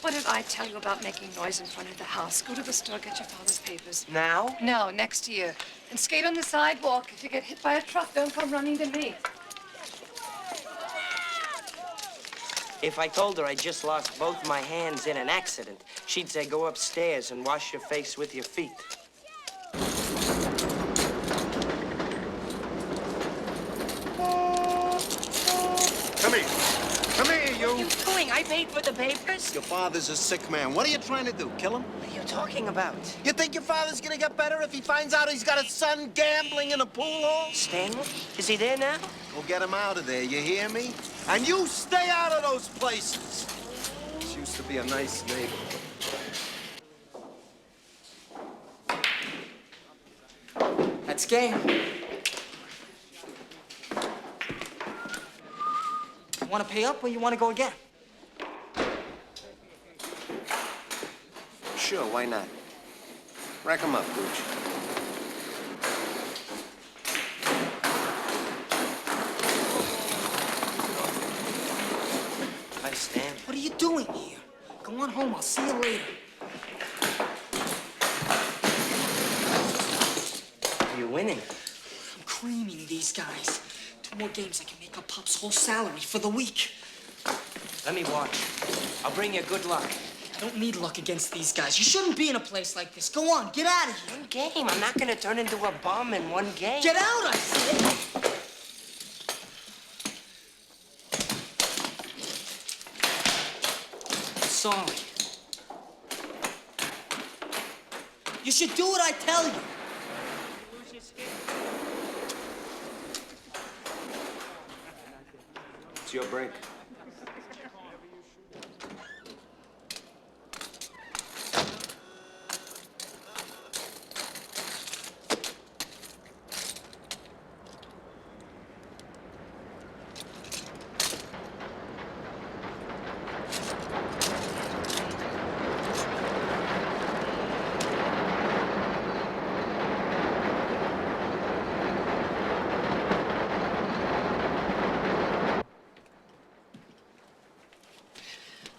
What did I tell you about making noise in front of the house? Go to the store, get your father's papers. Now? No, next year. And skate on the sidewalk. If you get hit by a truck, don't come running to me. If I told her I just lost both my hands in an accident, she'd say go upstairs and wash your face with your feet. Come here. Come here, you. What are you doing? I paid for the papers. Your father's a sick man. What are you trying to do? Kill him? What are you talking about? You think your father's gonna get better if he finds out he's got a son gambling in a pool hall? Stanley? Is he there now? Go get him out of there, you hear me? And you stay out of those places. This used to be a nice neighborhood. That's game. You want to pay up or you want to go again? Sure, why not? Rack him up, Gooch. Hi, Stan. What are you doing here? Go on home. I'll see you later. You're winning. I'm creaming these guys. 2 more games, I can make up Pop's whole salary for the week. Let me watch. I'll bring you good luck. I don't need luck against these guys. You shouldn't be in a place like this. Go on, get out of here. One game. I'm not gonna turn into a bum in one game. Get out, I said. sorry. You should do what I tell you. It's your break.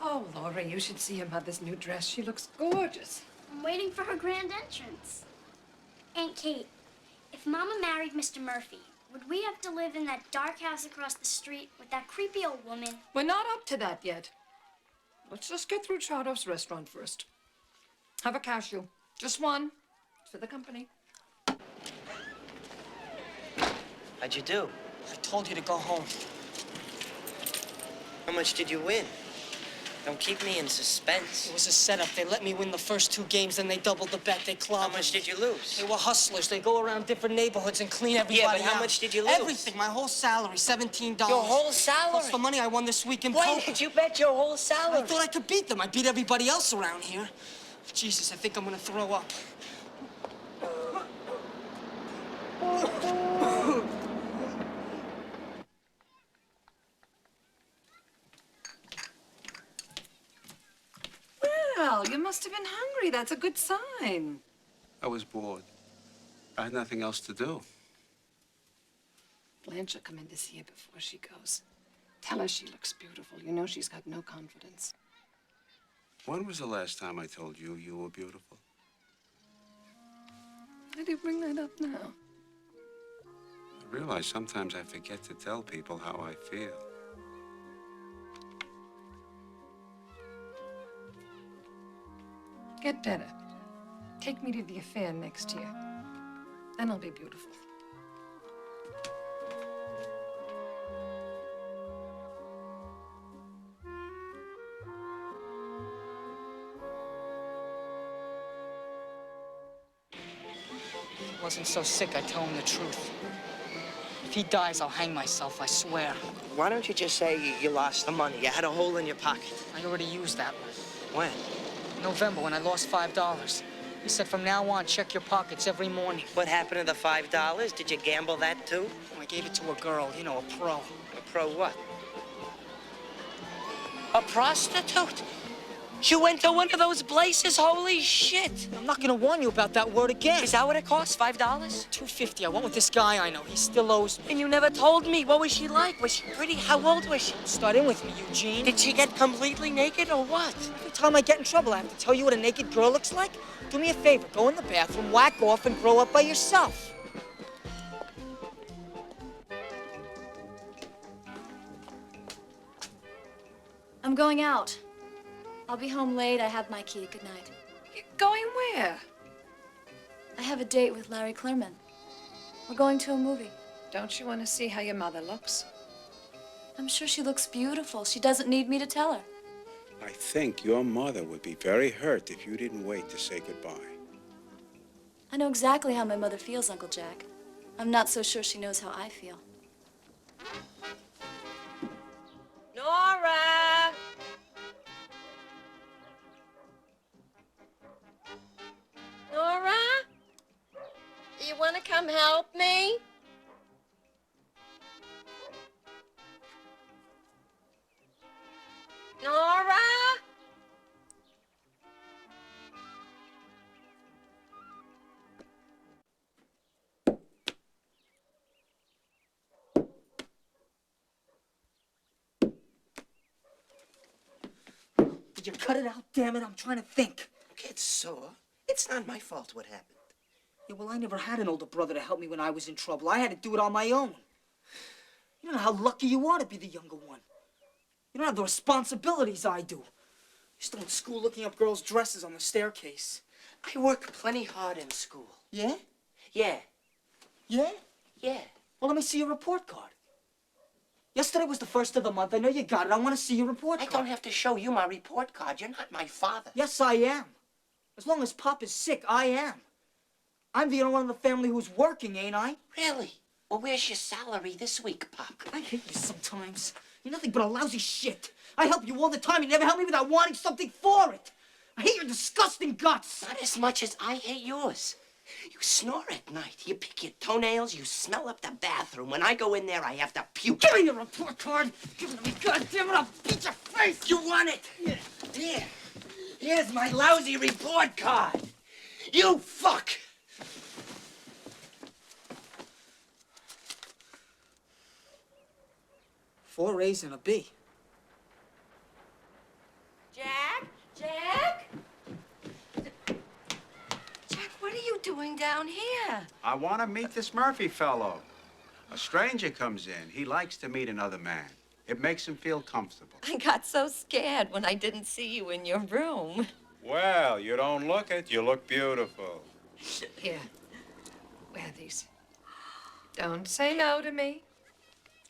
Oh, Laura, you should see your mother's new dress. She looks gorgeous. I'm waiting for her grand entrance. Aunt Kate, if Mama married Mr. Murphy, would we have to live in that dark house across the street with that creepy old woman? We're not up to that yet. Let's just get through Chardoff's restaurant first. Have a cashew. Just one. For the company. How'd you do? I told you to go home. How much did you win? Don't keep me in suspense. It was a setup. They let me win the first 2 games, then they doubled the bet. They clobbered. How much did you lose? They were hustlers. They go around different neighborhoods and clean everybody out. Yeah, but how much did you lose? Everything. My whole salary, $17. Your whole salary? Plus the money I won this week in When poker. did you bet your whole salary? I thought I could beat them. I beat everybody else around here. Jesus, I think I'm gonna throw up. Well, you must have been hungry. That's a good sign. I was bored. I had nothing else to do. Blanche will come in to see you before she goes. Tell her she looks beautiful. You know she's got no confidence. When was the last time I told you you were beautiful? Why do you bring that up now? I realize sometimes I forget to tell people how I feel. Get better. Take me to the affair next year. Then I'll be beautiful. If he wasn't so sick, I'd tell him the truth. If he dies, I'll hang myself, I swear. Why don't you just say you lost the money? You had a hole in your pocket. I already used that one. When? November, when I lost $5. He said from now on, check your pockets every morning. What happened to the $5? Did you gamble that too? I gave it to a girl, you know, a pro. A pro what? A prostitute? You went to one of those places? Holy shit! I'm not gonna warn you about that word again. Is that what it costs? $5? $2.50. I went with this guy I know. He still owes me. And you never told me. What was she like? Was she pretty? How old was she? Start in with me, Eugene. Did she get completely naked or what? Every time I get in trouble, I have to tell you what a naked girl looks like? Do me a favor. Go in the bathroom, whack off, and grow up by yourself. I'm going out. I'll be home late. I have my key. Good night. Going where? I have a date with Larry Clerman. We're going to a movie. Don't you want to see how your mother looks? I'm sure she looks beautiful. She doesn't need me to tell her. I think your mother would be very hurt if you didn't wait to say goodbye. I know exactly how my mother feels, Uncle Jack. I'm not so sure she knows how I feel. Nora! Nora? Do you want to come help me? Nora? Would you cut it out, damn it? I'm trying to think. Get sore. It's not my fault what happened. Yeah, well, I never had an older brother to help me when I was in trouble. I had to do it on my own. You don't know how lucky you are to be the younger one. You don't have the responsibilities I do. You're still in school looking up girls' dresses on the staircase. I worked plenty hard in school. Yeah? Yeah. Yeah? Yeah. Well, let me see your report card. Yesterday was the first of the month. I know you got it. I want to see your report card. I don't have to show you my report card. You're not my father. Yes, I am. As long as Pop is sick, I am. I'm the only one in the family who's working, ain't I? Really? Well, where's your salary this week, Pop? I hate you sometimes. You're nothing but a lousy shit. I help you all the time. You never help me without wanting something for it. I hate your disgusting guts. Not as much as I hate yours. You snore at night. You pick your toenails. You smell up the bathroom. When I go in there, I have to puke. Give me your report card. Give it to me, goddammit. I'll beat your face. You want it? Here. Here's my lousy report card. You fuck. Four A's and a B. Jack? Jack? Jack, what are you doing down here? I want to meet this Murphy fellow. A stranger comes in. He likes to meet another man. It makes him feel comfortable. I got so scared when I didn't see you in your room. Well, you don't look it. You look beautiful. Here, wear these. Don't say no to me.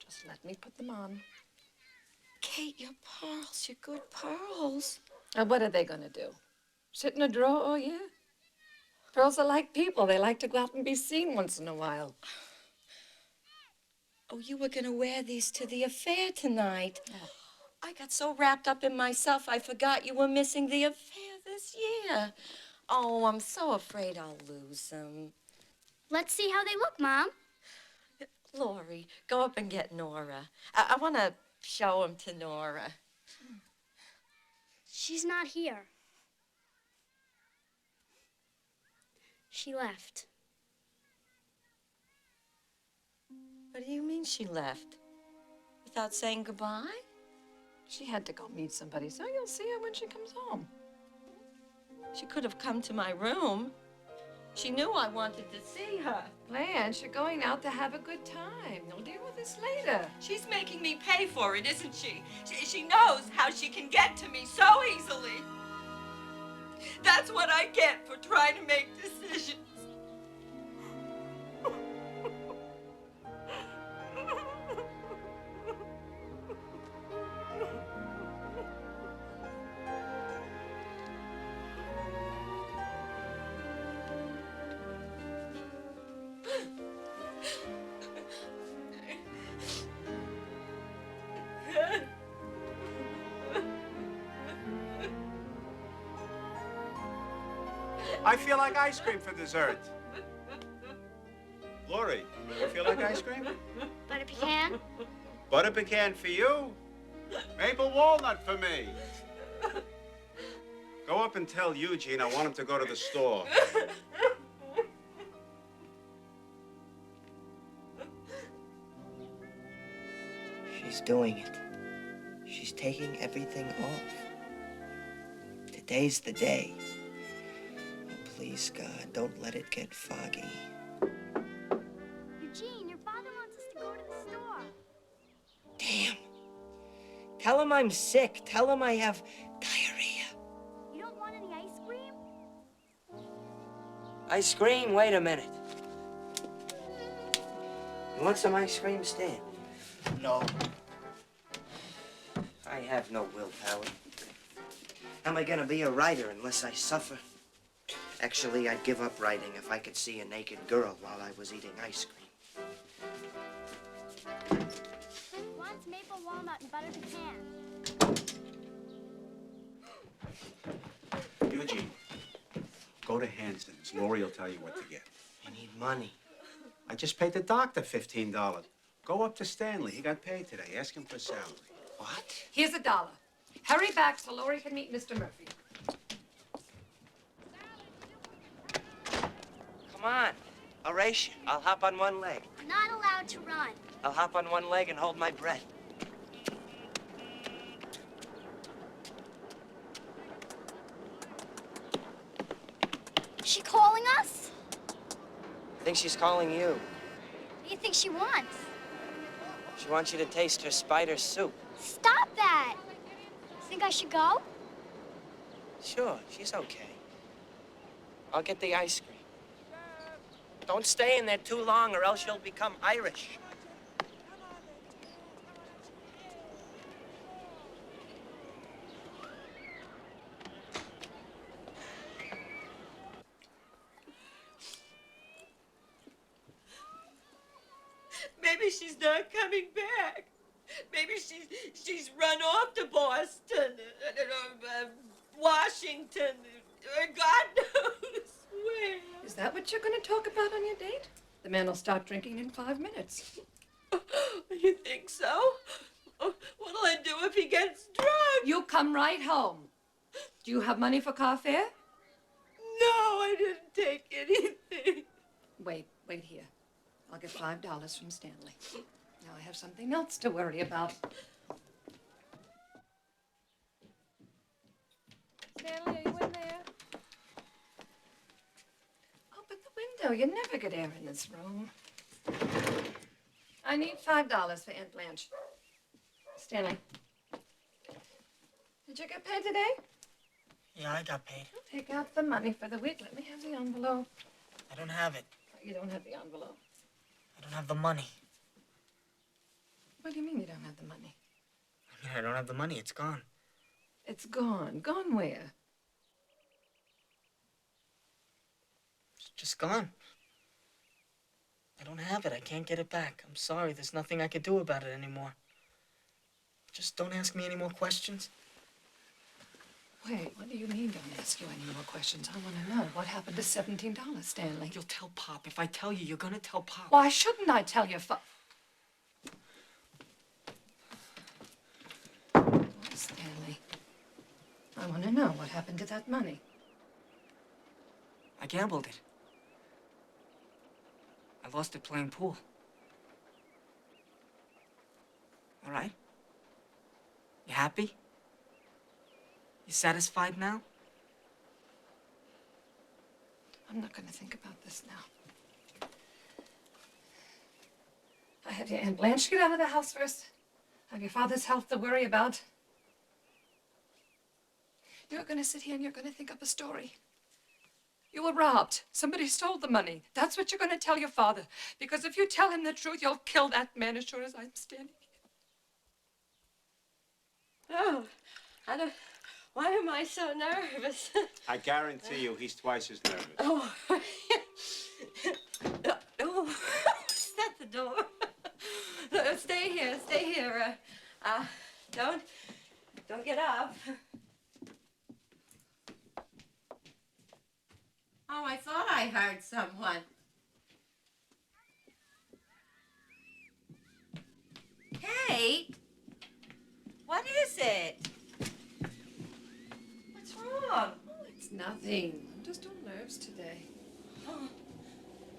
Just let me put them on. Kate, your pearls, your good pearls. Now, what are they gonna do? Sit in a drawer all year? Girls are like people. They like to go out and be seen once in a while. Oh, you were gonna wear these to the affair tonight. Oh. I got so wrapped up in myself, I forgot you were missing the affair this year. Oh, I'm so afraid I'll lose them. Let's see how they look, Mom. Lori, go up and get Nora. I want to show them to Nora. She's not here. She left. What do you mean she left? Without saying goodbye? She had to go meet somebody, so you'll see her when she comes home. She could have come to my room. She knew I wanted to see her. Blanche, you're going out to have a good time. You'll deal with this later. She's making me pay for it, isn't she? She knows how she can get to me so easily. That's what I get for trying to make decisions. I feel like ice cream for dessert. Lori, you feel like ice cream? Butter pecan? Butter pecan for you. Maple walnut for me. Go up and tell Eugene I want him to go to the store. She's doing it. She's taking everything off. Today's the day. Please, God, don't let it get foggy. Eugene, your father wants us to go to the store. Damn. Tell him I'm sick. Tell him I have diarrhea. You don't want any ice cream? Ice cream? Wait a minute. You want some ice cream, Stan? No. I have no willpower. How am I gonna be a writer unless I suffer? Actually, I'd give up writing if I could see a naked girl while I was eating ice cream. Wants maple walnut and butter pecan. Eugene, go to Hanson's. Lori will tell you what to get. I need money. I just paid the doctor $15. Go up to Stanley. He got paid today. Ask him for salary. What? Here's $1. Hurry back so Lori can meet Mr. Murphy. Come on. I'll race you. I'll hop on one leg. I'm not allowed to run. I'll hop on one leg and hold my breath. Is she calling us? I think she's calling you. What do you think she wants? She wants you to taste her spider soup. Stop that! You think I should go? Sure, she's okay. I'll get the ice cream. Don't stay in there too long or else you'll become Irish. Maybe she's not coming back. Maybe she's run off to Boston, Washington, or God knows where. Is that what you're going to talk about on your date? The man will start drinking in 5 minutes. You think so? What'll I do if he gets drunk? You come right home. Do you have money for car fare? No, I didn't take anything. Wait here. I'll get $5 from Stanley. Now I have something else to worry about. Stanley, are you in there? Open the window. You never get air in this room. I need $5 for Aunt Blanche. Stanley. Did you get paid today? Yeah, I got paid. I'll take out the money for the week. Let me have the envelope. I don't have it. You don't have the envelope. I don't have the money. What do you mean you don't have the money? I mean, I don't have the money. It's gone. It's gone. Gone where? It's just gone. I don't have it. I can't get it back. I'm sorry. There's nothing I can do about it anymore. Just don't ask me any more questions. Wait, what do you mean don't ask you any more questions? I want to know. What happened to $17, Stanley? You'll tell Pop. If I tell you, you're gonna tell Pop. Why shouldn't I tell your Stanley, I want to know what happened to that money. I gambled it. I lost it playing pool. All right? You happy? You satisfied now? I'm not going to think about this now. I have your Aunt Blanche get out of the house first. I have your father's health to worry about. You're going to sit here and you're going to think up a story. You were robbed. Somebody stole the money. That's what you're going to tell your father. Because if you tell him the truth, you'll kill that man as sure as I'm standing here. Oh, I don't... Why am I so nervous? I guarantee you he's twice as nervous. Oh. Oh, is that the door? Stay here, stay here. Don't get up. Oh, I thought I heard someone. Kate, what is it? What's wrong? Oh, it's nothing. I'm just on nerves today. Oh,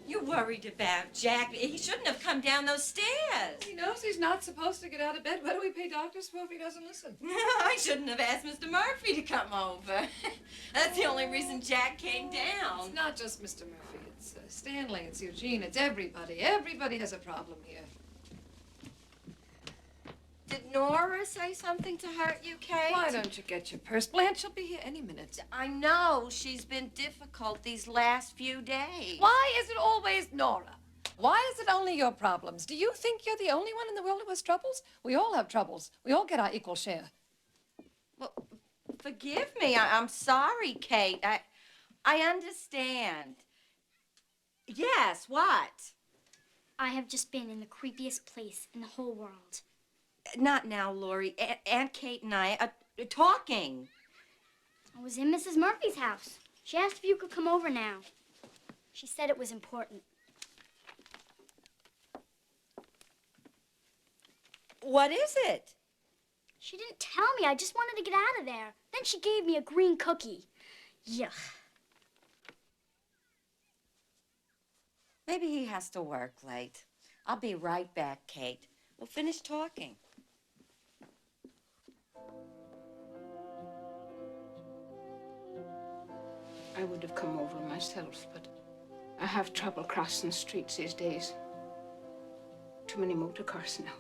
you worried about Jack. He shouldn't have come down those stairs. He knows he's not supposed to get out of bed. What do we pay doctors for if he doesn't listen? I shouldn't have asked Mr. Murphy to come over. That's the only reason Jack came down. It's not just Mr. Murphy. It's Stanley. It's Eugene. It's everybody. Everybody has a problem here. Did Nora say something to hurt you, Kate? Why don't you get your purse? Blanche will be here any minute. I know. She's been difficult these last few days. Why is it always Nora? Why is it only your problems? Do you think you're the only one in the world who has troubles? We all have troubles. We all get our equal share. Well, forgive me. I'm sorry, Kate. I understand. Yes, what? I have just been in the creepiest place in the whole world. Not now, Lori. Aunt Kate and I are talking. I was in Mrs. Murphy's house. She asked if you could come over now. She said it was important. What is it? She didn't tell me. I just wanted to get out of there. Then she gave me a green cookie. Yuck. Maybe he has to work late. I'll be right back, Kate. We'll finish talking. I would have come over myself, but I have trouble crossing streets these days. Too many motor cars now.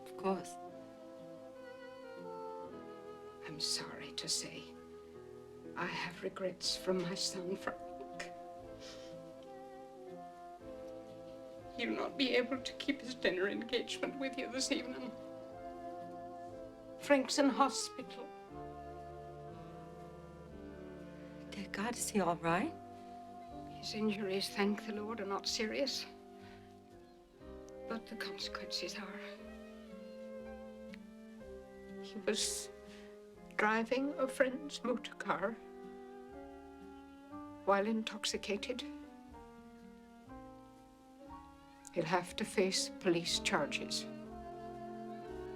Of course. I'm sorry to say, I have regrets from my son, Frank. He'll not be able to keep his dinner engagement with you this evening. Frank's in hospital. Dear God, is he all right? His injuries, thank the Lord, are not serious. But the consequences are... He was driving a friend's motor car while intoxicated. He'll have to face police charges.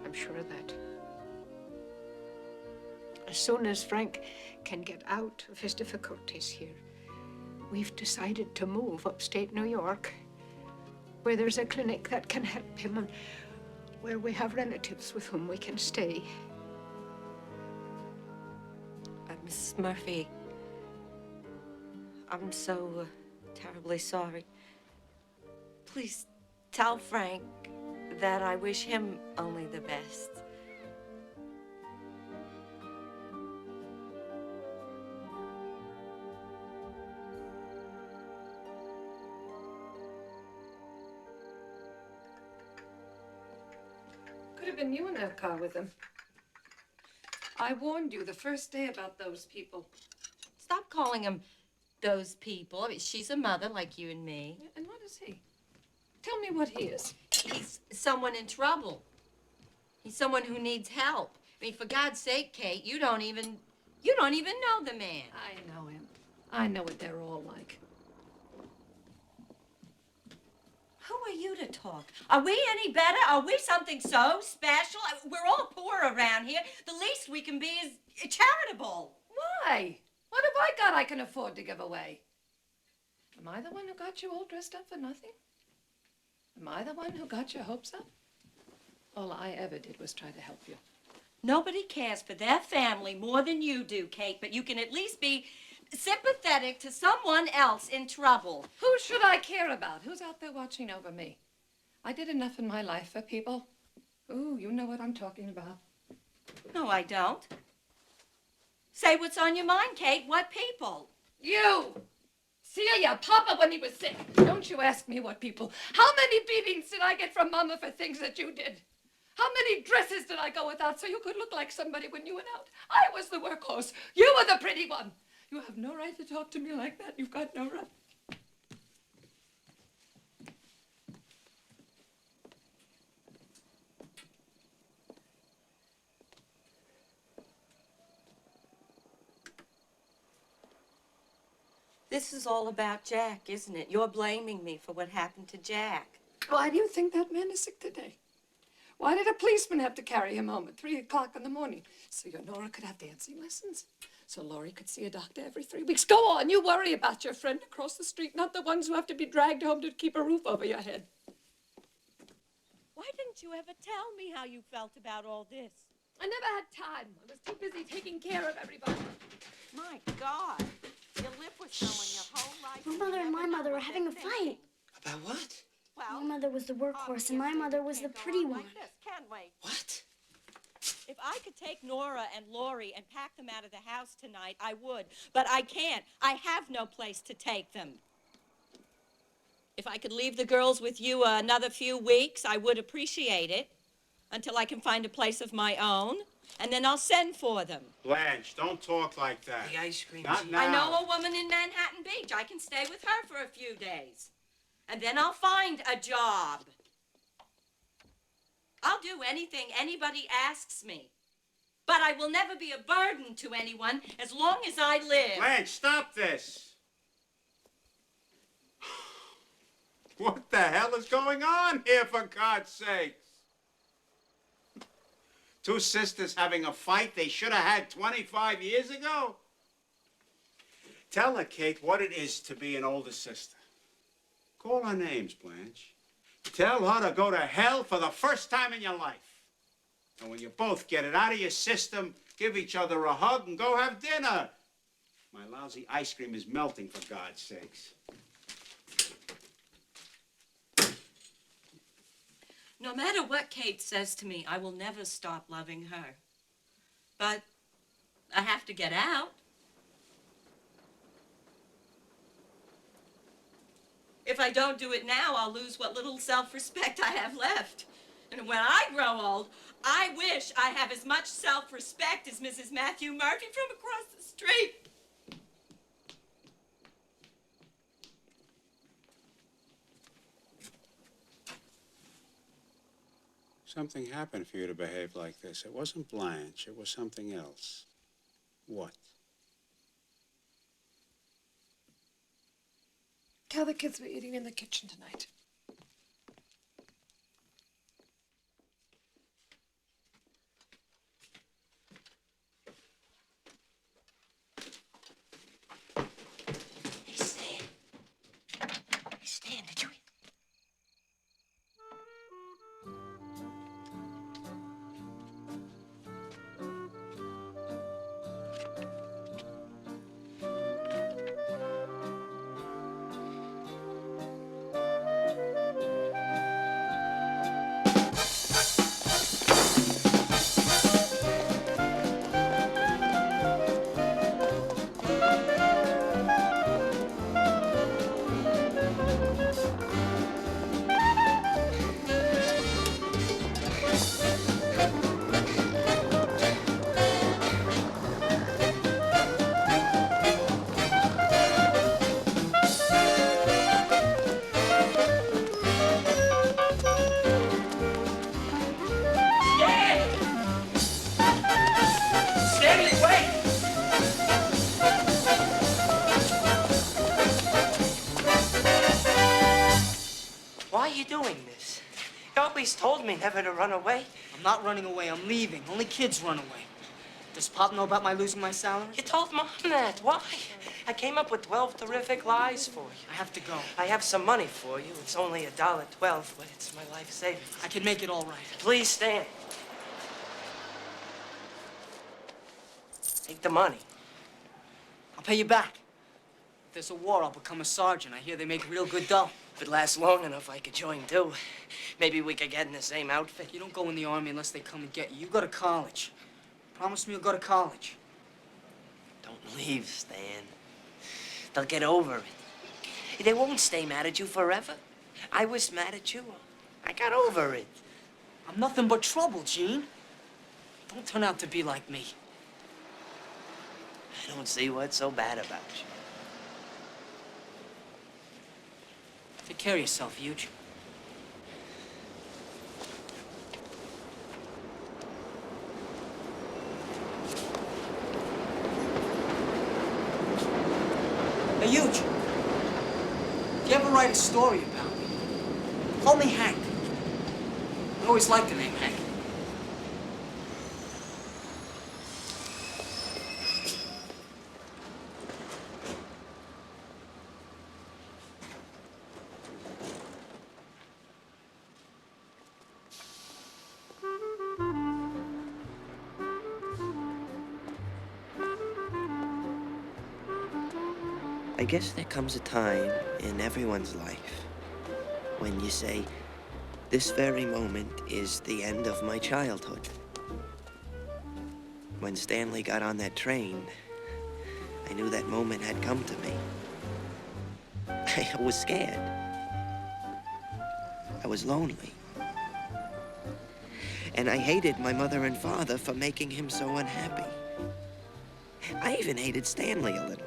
I'm sure of that. As soon as Frank can get out of his difficulties here, we've decided to move upstate New York, where there's a clinic that can help him and where we have relatives with whom we can stay. Mrs. Murphy, I'm so terribly sorry. Please tell Frank that I wish him only the best. Could have been you in that car with him. I warned you the first day about those people. Stop calling him those people. I mean, she's a mother like you and me. And what is he? Tell me what he is. He's someone in trouble. He's someone who needs help. I mean, for God's sake, Kate, you don't even know the man. I know him. I know what they're all like. Who are you to talk? Are we any better? Are we something so special? We're all poor around here. The least we can be is charitable. Why? What have I got I can afford to give away? Am I the one who got you all dressed up for nothing? Am I the one who got your hopes up? All I ever did was try to help you. Nobody cares for their family more than you do, Kate, but you can at least be sympathetic to someone else in trouble. Who should I care about? Who's out there watching over me? I did enough in my life for people. Ooh, you know what I'm talking about. No, I don't. Say what's on your mind, Kate. What people? You! See your papa when he was sick. Don't you ask me what people. How many beatings did I get from Mama for things that you did? How many dresses did I go without so you could look like somebody when you went out? I was the workhorse. You were the pretty one. You have no right to talk to me like that. You've got no right. This is all about Jack, isn't it? You're blaming me for what happened to Jack. Why do you think that man is sick today? Why did a policeman have to carry him home at 3 o'clock in the morning? So your Nora could have dancing lessons. So Laurie could see a doctor every 3 weeks. Go on, you worry about your friend across the street, not the ones who have to be dragged home to keep a roof over your head. Why didn't you ever tell me how you felt about all this? I never had time. I was too busy taking care of everybody. My God. You live with someone your whole life. My mother and my mother are having a fight. About what? My mother was the workhorse and my mother was the pretty one. Can't wait. What? If I could take Nora and Laurie and pack them out of the house tonight, I would. But I can't. I have no place to take them. If I could leave the girls with you another few weeks, I would appreciate it. Until I can find a place of my own. And then I'll send for them. Blanche, don't talk like that. The ice cream. Not now. I know a woman in Manhattan Beach. I can stay with her for a few days. And then I'll find a job. I'll do anything anybody asks me. But I will never be a burden to anyone as long as I live. Blanche, stop this. What the hell is going on here, for God's sakes? Two sisters having a fight they should have had 25 years ago? Tell her, Kate, what it is to be an older sister. Call her names, Blanche. Tell her to go to hell for the first time in your life. And when you both get it out of your system, give each other a hug and go have dinner. My lousy ice cream is melting, for God's sakes. No matter what Kate says to me, I will never stop loving her. But I have to get out. If I don't do it now, I'll lose what little self-respect I have left. And when I grow old, I wish I have as much self-respect as Mrs. Matthew Murphy from across the street. Something happened for you to behave like this. It wasn't Blanche. It was something else. What? Tell the kids we're eating in the kitchen tonight. Hey, Stan. Hey, Stan, did you... Why are you doing this? You always told me never to run away. I'm not running away. I'm leaving. Only kids run away. Does Pop know about my losing my salary? You told Mom that. Why? I came up with 12 terrific lies for you. I have to go. I have some money for you. It's only $1.12, but it's my life savings. I can make it all right. Please stand. Take the money. I'll pay you back. If there's a war, I'll become a sergeant. I hear they make real good dough. If it lasts long enough, I could join too. Maybe we could get in the same outfit. You don't go in the Army unless they come and get you. You go to college. Promise me you'll go to college. Don't leave, Stan. They'll get over it. They won't stay mad at you forever. I was mad at you. I got over it. I'm nothing but trouble, Gene. Don't turn out to be like me. I don't see what's so bad about you. Take care of yourself, Huge. Hey, Huge. If you ever write a story about me, call me Hank. I always liked the name Hank. I guess there comes a time in everyone's life when you say, this very moment is the end of my childhood. When Stanley got on that train, I knew that moment had come to me. I was scared. I was lonely. And I hated my mother and father for making him so unhappy. I even hated Stanley a little,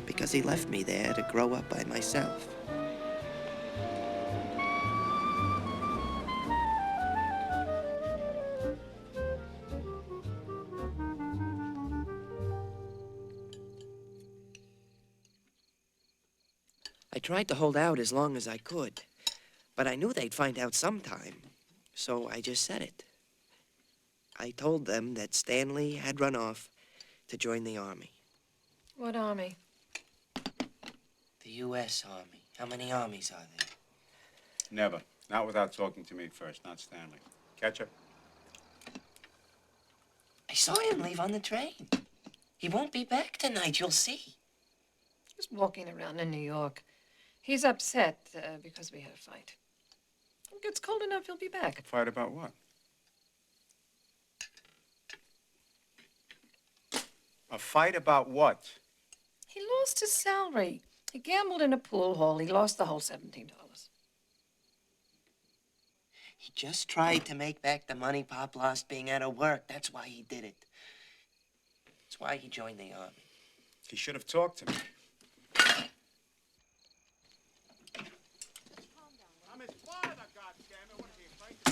because he left me there to grow up by myself. I tried to hold out as long as I could, but I knew they'd find out sometime, so I just said it. I told them that Stanley had run off to join the Army. What army? The U.S. Army. How many armies are there? Never. Not without talking to me first, not Stanley. Catch up? I saw him leave on the train. He won't be back tonight, you'll see. He's walking around in New York. He's upset because we had a fight. When it gets cold enough, he'll be back. Fight about what? A fight about what? He lost his salary. He gambled in a pool hall. He lost the whole $17. He just tried to make back the money Pop lost being out of work. That's why he did it. That's why he joined the Army. He should have talked to me. I'm his father, goddammit. What is he afraid to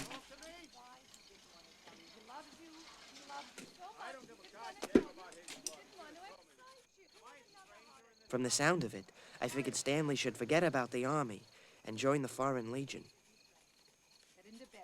From the sound of it, I figured Stanley should forget about the army and join the Foreign Legion. Get into bed.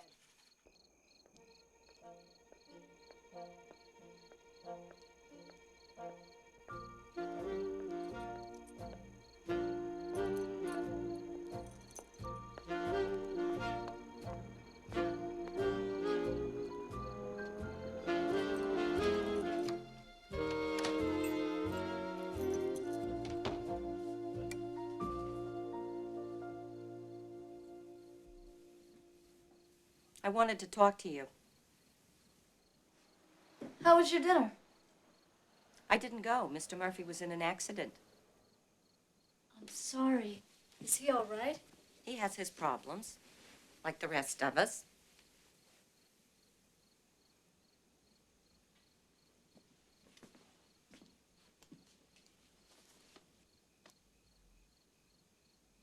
I wanted to talk to you. How was your dinner? I didn't go. Mr. Murphy was in an accident. I'm sorry. Is he all right? He has his problems, like the rest of us.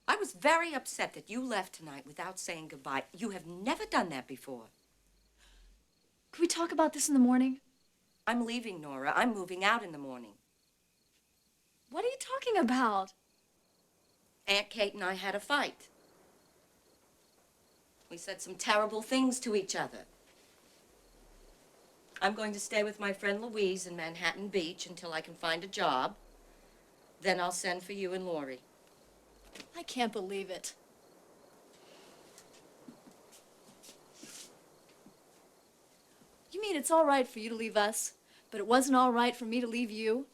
I was very upset that you left tonight without saying goodbye. You have never done that before. Could we talk about this in the morning? I'm leaving, Nora. I'm moving out in the morning. What are you talking about? Aunt Kate and I had a fight. We said some terrible things to each other. I'm going to stay with my friend Louise in Manhattan Beach until I can find a job. Then I'll send for you and Laurie. I can't believe it. You mean it's all right for you to leave us, but it wasn't all right for me to leave you?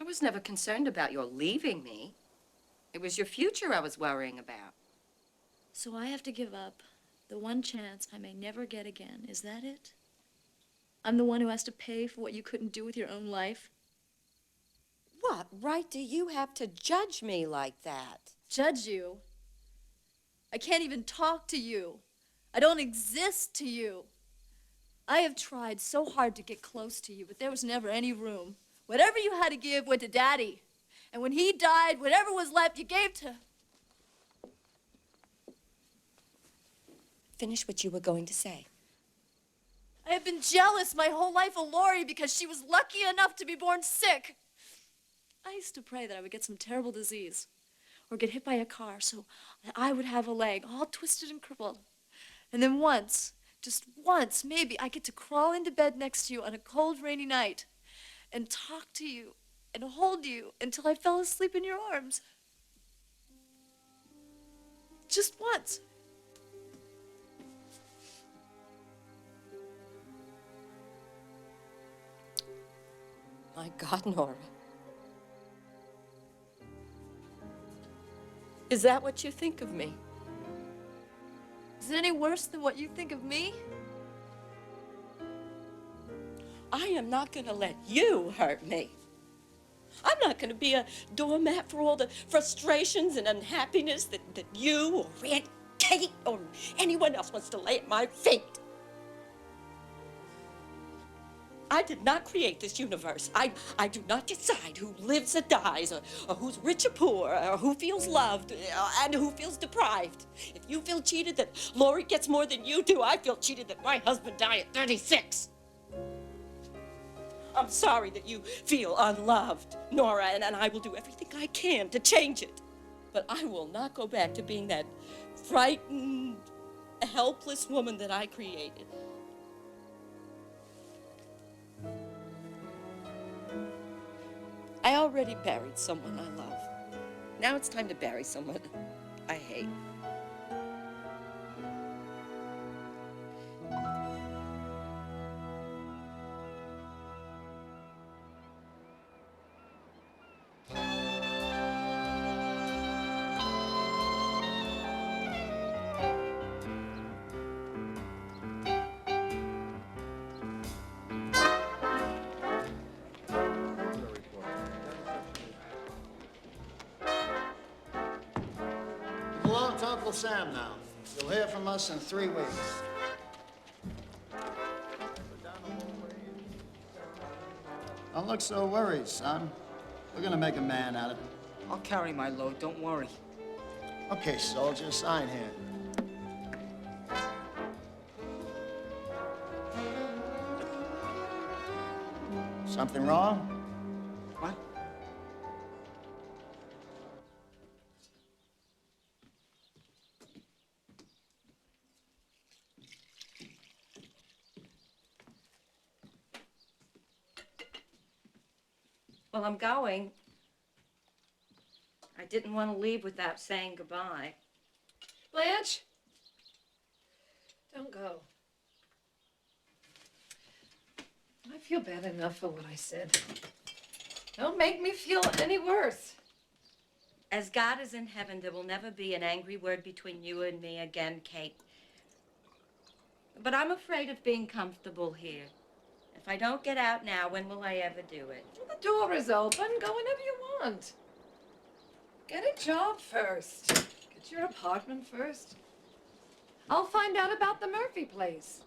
I was never concerned about your leaving me. It was your future I was worrying about. So I have to give up the one chance I may never get again. Is that it? I'm the one who has to pay for what you couldn't do with your own life? What right do you have to judge me like that? Judge you? I can't even talk to you. I don't exist to you. I have tried so hard to get close to you, but there was never any room. Whatever you had to give went to Daddy. And when he died, whatever was left, you gave to... Finish what you were going to say. I have been jealous my whole life of Laurie because she was lucky enough to be born sick. I used to pray that I would get some terrible disease or get hit by a car so that I would have a leg all twisted and crippled. And then once, just once, maybe I get to crawl into bed next to you on a cold, rainy night and talk to you and hold you until I fell asleep in your arms. Just once. My God, Nora. Is that what you think of me? Is it any worse than what you think of me? I am not going to let you hurt me. I'm not going to be a doormat for all the frustrations and unhappiness that you or Aunt Kate or anyone else wants to lay at my feet. I did not create this universe. I do not decide who lives or dies, or who's rich or poor, or who feels loved, and who feels deprived. If you feel cheated that Laurie gets more than you do, I feel cheated that my husband died at 36. I'm sorry that you feel unloved, Nora, and I will do everything I can to change it. But I will not go back to being that frightened, helpless woman that I created. I already buried someone I love. Now it's time to bury someone I hate. Belong to Uncle Sam now. You'll hear from us in 3 weeks. Don't look so worried, son. We're gonna make a man out of it. I'll carry my load, don't worry. Okay, soldier, sign here. Something wrong? What? Well, I'm going. I didn't want to leave without saying goodbye. Blanche, don't go. I feel bad enough for what I said. Don't make me feel any worse. As God is in heaven, there will never be an angry word between you and me again, Kate. But I'm afraid of being comfortable here. If I don't get out now, when will I ever do it? The door is open. Go whenever you want. Get a job first. Get your apartment first. I'll find out about the Murphy place.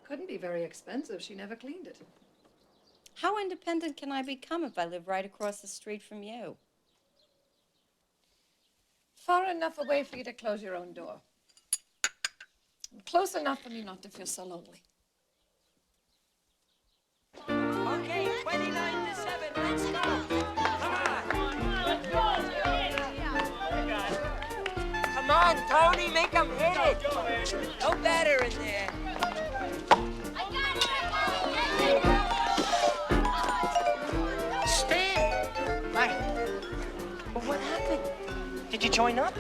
Couldn't be very expensive. She never cleaned it. How independent can I become if I live right across the street from you? Far enough away for you to close your own door. Close enough for me not to feel so lonely. Okay, 29 to 7. Let's go. Come on. Let's go. Come on, Tony, make him hit it. No better in there. Stan! Hi. Well, what happened? Did you join up?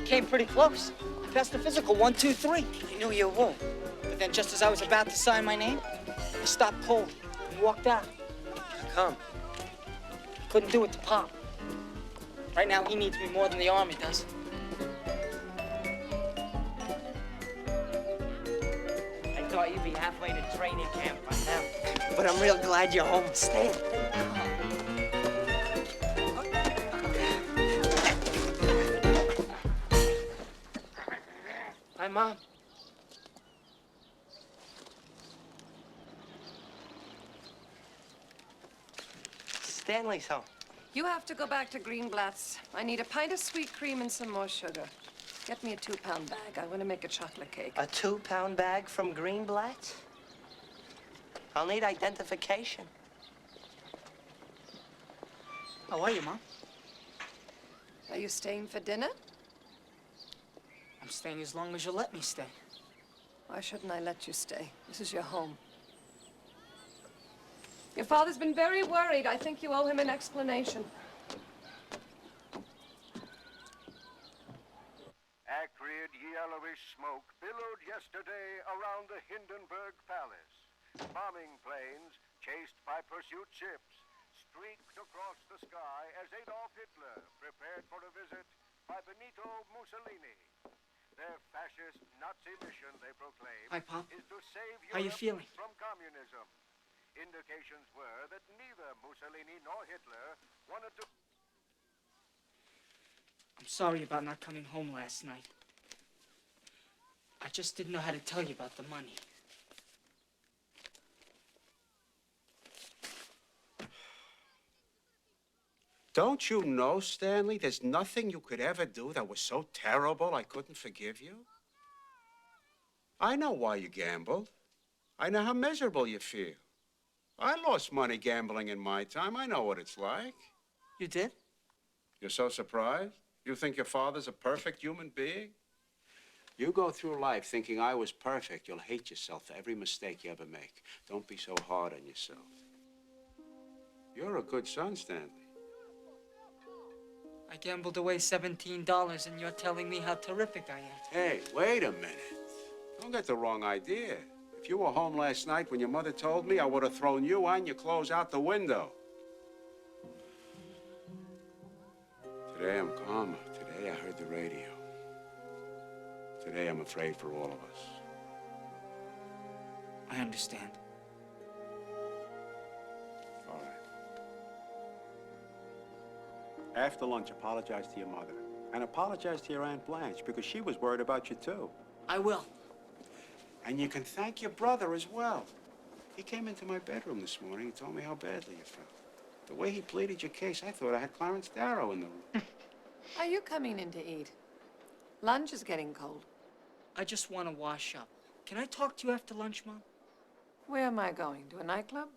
Came pretty close. I passed the physical 1, 2, 3. I knew you would. But then just as I was about to sign my name, I stopped cold and walked out. How come? Couldn't do it to Pop. Right now, he needs me more than the Army does. I thought you'd be halfway to training camp by now. But I'm real glad you're home. Stay. Hi, Mom. Stanley's home. You have to go back to Greenblatt's. I need a pint of sweet cream and some more sugar. Get me a 2-pound bag. I want to make a chocolate cake. A 2-pound bag from Greenblatt's? I'll need identification. How are you, Mom? Are you staying for dinner? I'm staying as long as you let me stay. Why shouldn't I let you stay? This is your home. Your father's been very worried. I think you owe him an explanation. Acrid, yellowish smoke billowed yesterday around the Hindenburg Palace. Bombing planes, chased by pursuit ships, streaked across the sky as Adolf Hitler prepared for a visit by Benito Mussolini. Their fascist Nazi mission, they proclaim, Hi, Pop. is to save How you Europe feeling? from communism. Indications were that neither Mussolini nor Hitler wanted to... I'm sorry about not coming home last night. I just didn't know how to tell you about the money. Don't you know, Stanley, there's nothing you could ever do that was so terrible I couldn't forgive you? I know why you gambled. I know how miserable you feel. I lost money gambling in my time. I know what it's like. You did? You're so surprised? You think your father's a perfect human being? You go through life thinking I was perfect, you'll hate yourself for every mistake you ever make. Don't be so hard on yourself. You're a good son, Stanley. I gambled away $17 and you're telling me how terrific I am. Hey, wait a minute. Don't get the wrong idea. If you were home last night when your mother told me, I would have thrown you and your clothes out the window. Today I'm calmer. Today I heard the radio. Today I'm afraid for all of us. I understand. All right. After lunch, apologize to your mother. And apologize to your Aunt Blanche, because she was worried about you, too. I will. And you can thank your brother as well. He came into my bedroom this morning and told me how badly you felt. The way he pleaded your case, I thought I had Clarence Darrow in the room. Are you coming in to eat? Lunch is getting cold. I just want to wash up. Can I talk to you after lunch, Mom? Where am I going? To a nightclub?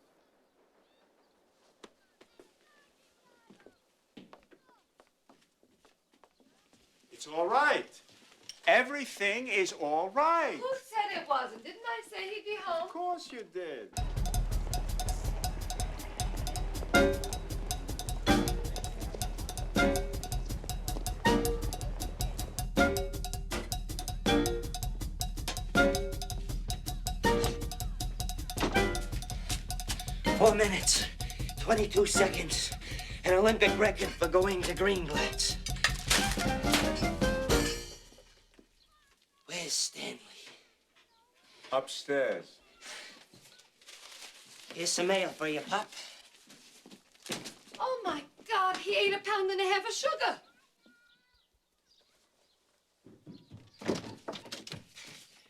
It's all right. Everything is all right. Who said it wasn't? Didn't I say he'd be home? Of course you did. 4 minutes, 22 seconds. An Olympic record for going to Greenblatt's. Where's Stanley? Upstairs. Here's some mail for you, Pop. Oh, my God, he ate 1.5 pounds of sugar.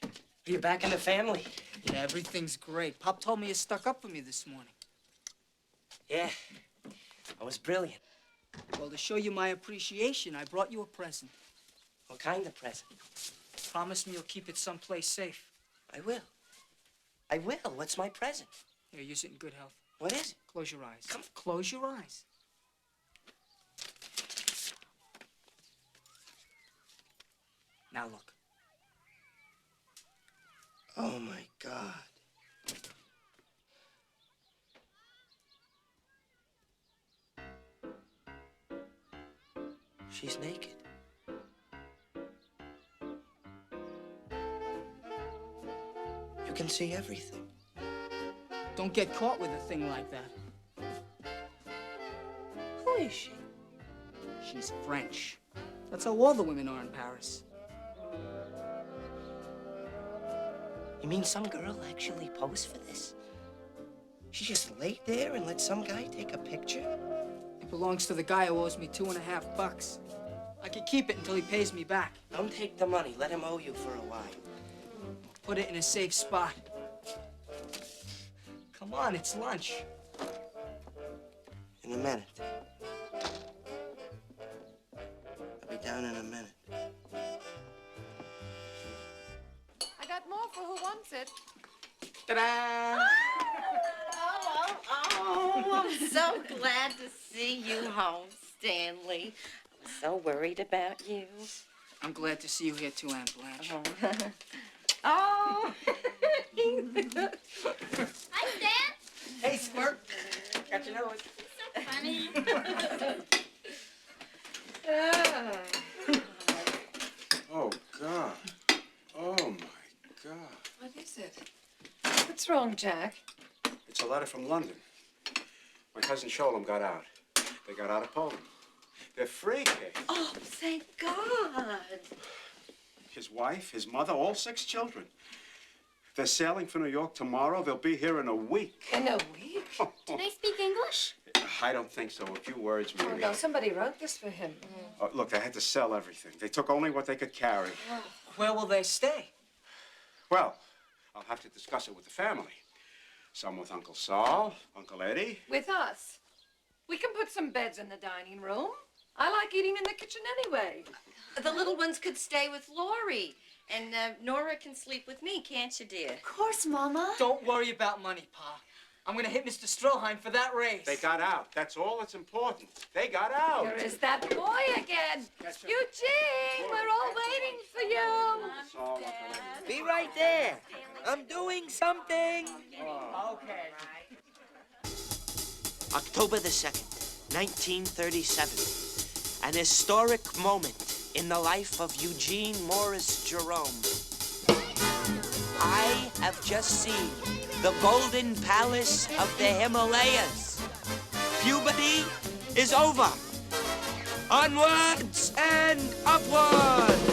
Are you back in the family? Yeah, everything's great. Pop told me you stuck up for me this morning. Yeah, I was brilliant. Well, to show you my appreciation, I brought you a present. What kind of present? Promise me you'll keep it someplace safe. I will. I will. What's my present? Here, use it in good health. What is it? Close your eyes. Come, close your eyes. Now look. Oh, my God. She's naked. You can see everything. Don't get caught with a thing like that. Who is she? She's French. That's how all the women are in Paris. You mean some girl actually posed for this? She just laid there and let some guy take a picture? It belongs to the guy who owes me $2.50 bucks. I can keep it until he pays me back. Don't take the money. Let him owe you for a while. Put it in a safe spot. Come on, it's lunch. In a minute. I'll be down in a minute. I got more for who wants it. Ta-da! Oh, I'm so glad to see you home, Stanley. I was so worried about you. I'm glad to see you here too, Aunt Blanche. Oh. Hi, Stan. Hey, Squirt. Got your nose. So funny. Oh, God. Oh, my God. What is it? What's wrong, Jack? It's a letter from London. My cousin Sholem got out. They got out of Poland. They're free, Kate. Oh, thank God. His wife, his mother, all 6 children. They're sailing for New York tomorrow. They'll be here in a week. In a week? Do they speak English? I don't think so. A few words, maybe. Oh, no, somebody wrote this for him. Look, they had to sell everything. They took only what they could carry. Where will they stay? Well, I'll have to discuss it with the family. Some with Uncle Saul, Uncle Eddie. With us. We can put some beds in the dining room. I like eating in the kitchen anyway. The little ones could stay with Lori. And Nora can sleep with me, can't you, dear? Of course, Mama. Don't worry about money, Pa. I'm gonna hit Mr. Stroheim for that raise. They got out. That's all that's important. They got out. Here is that boy again. Eugene, we're all waiting for you. Be right there. I'm doing something. Okay. October the 2nd, 1937. An historic moment in the life of Eugene Morris Jerome. I have just seen the golden palace of the Himalayas. Puberty is over. Onwards and upwards.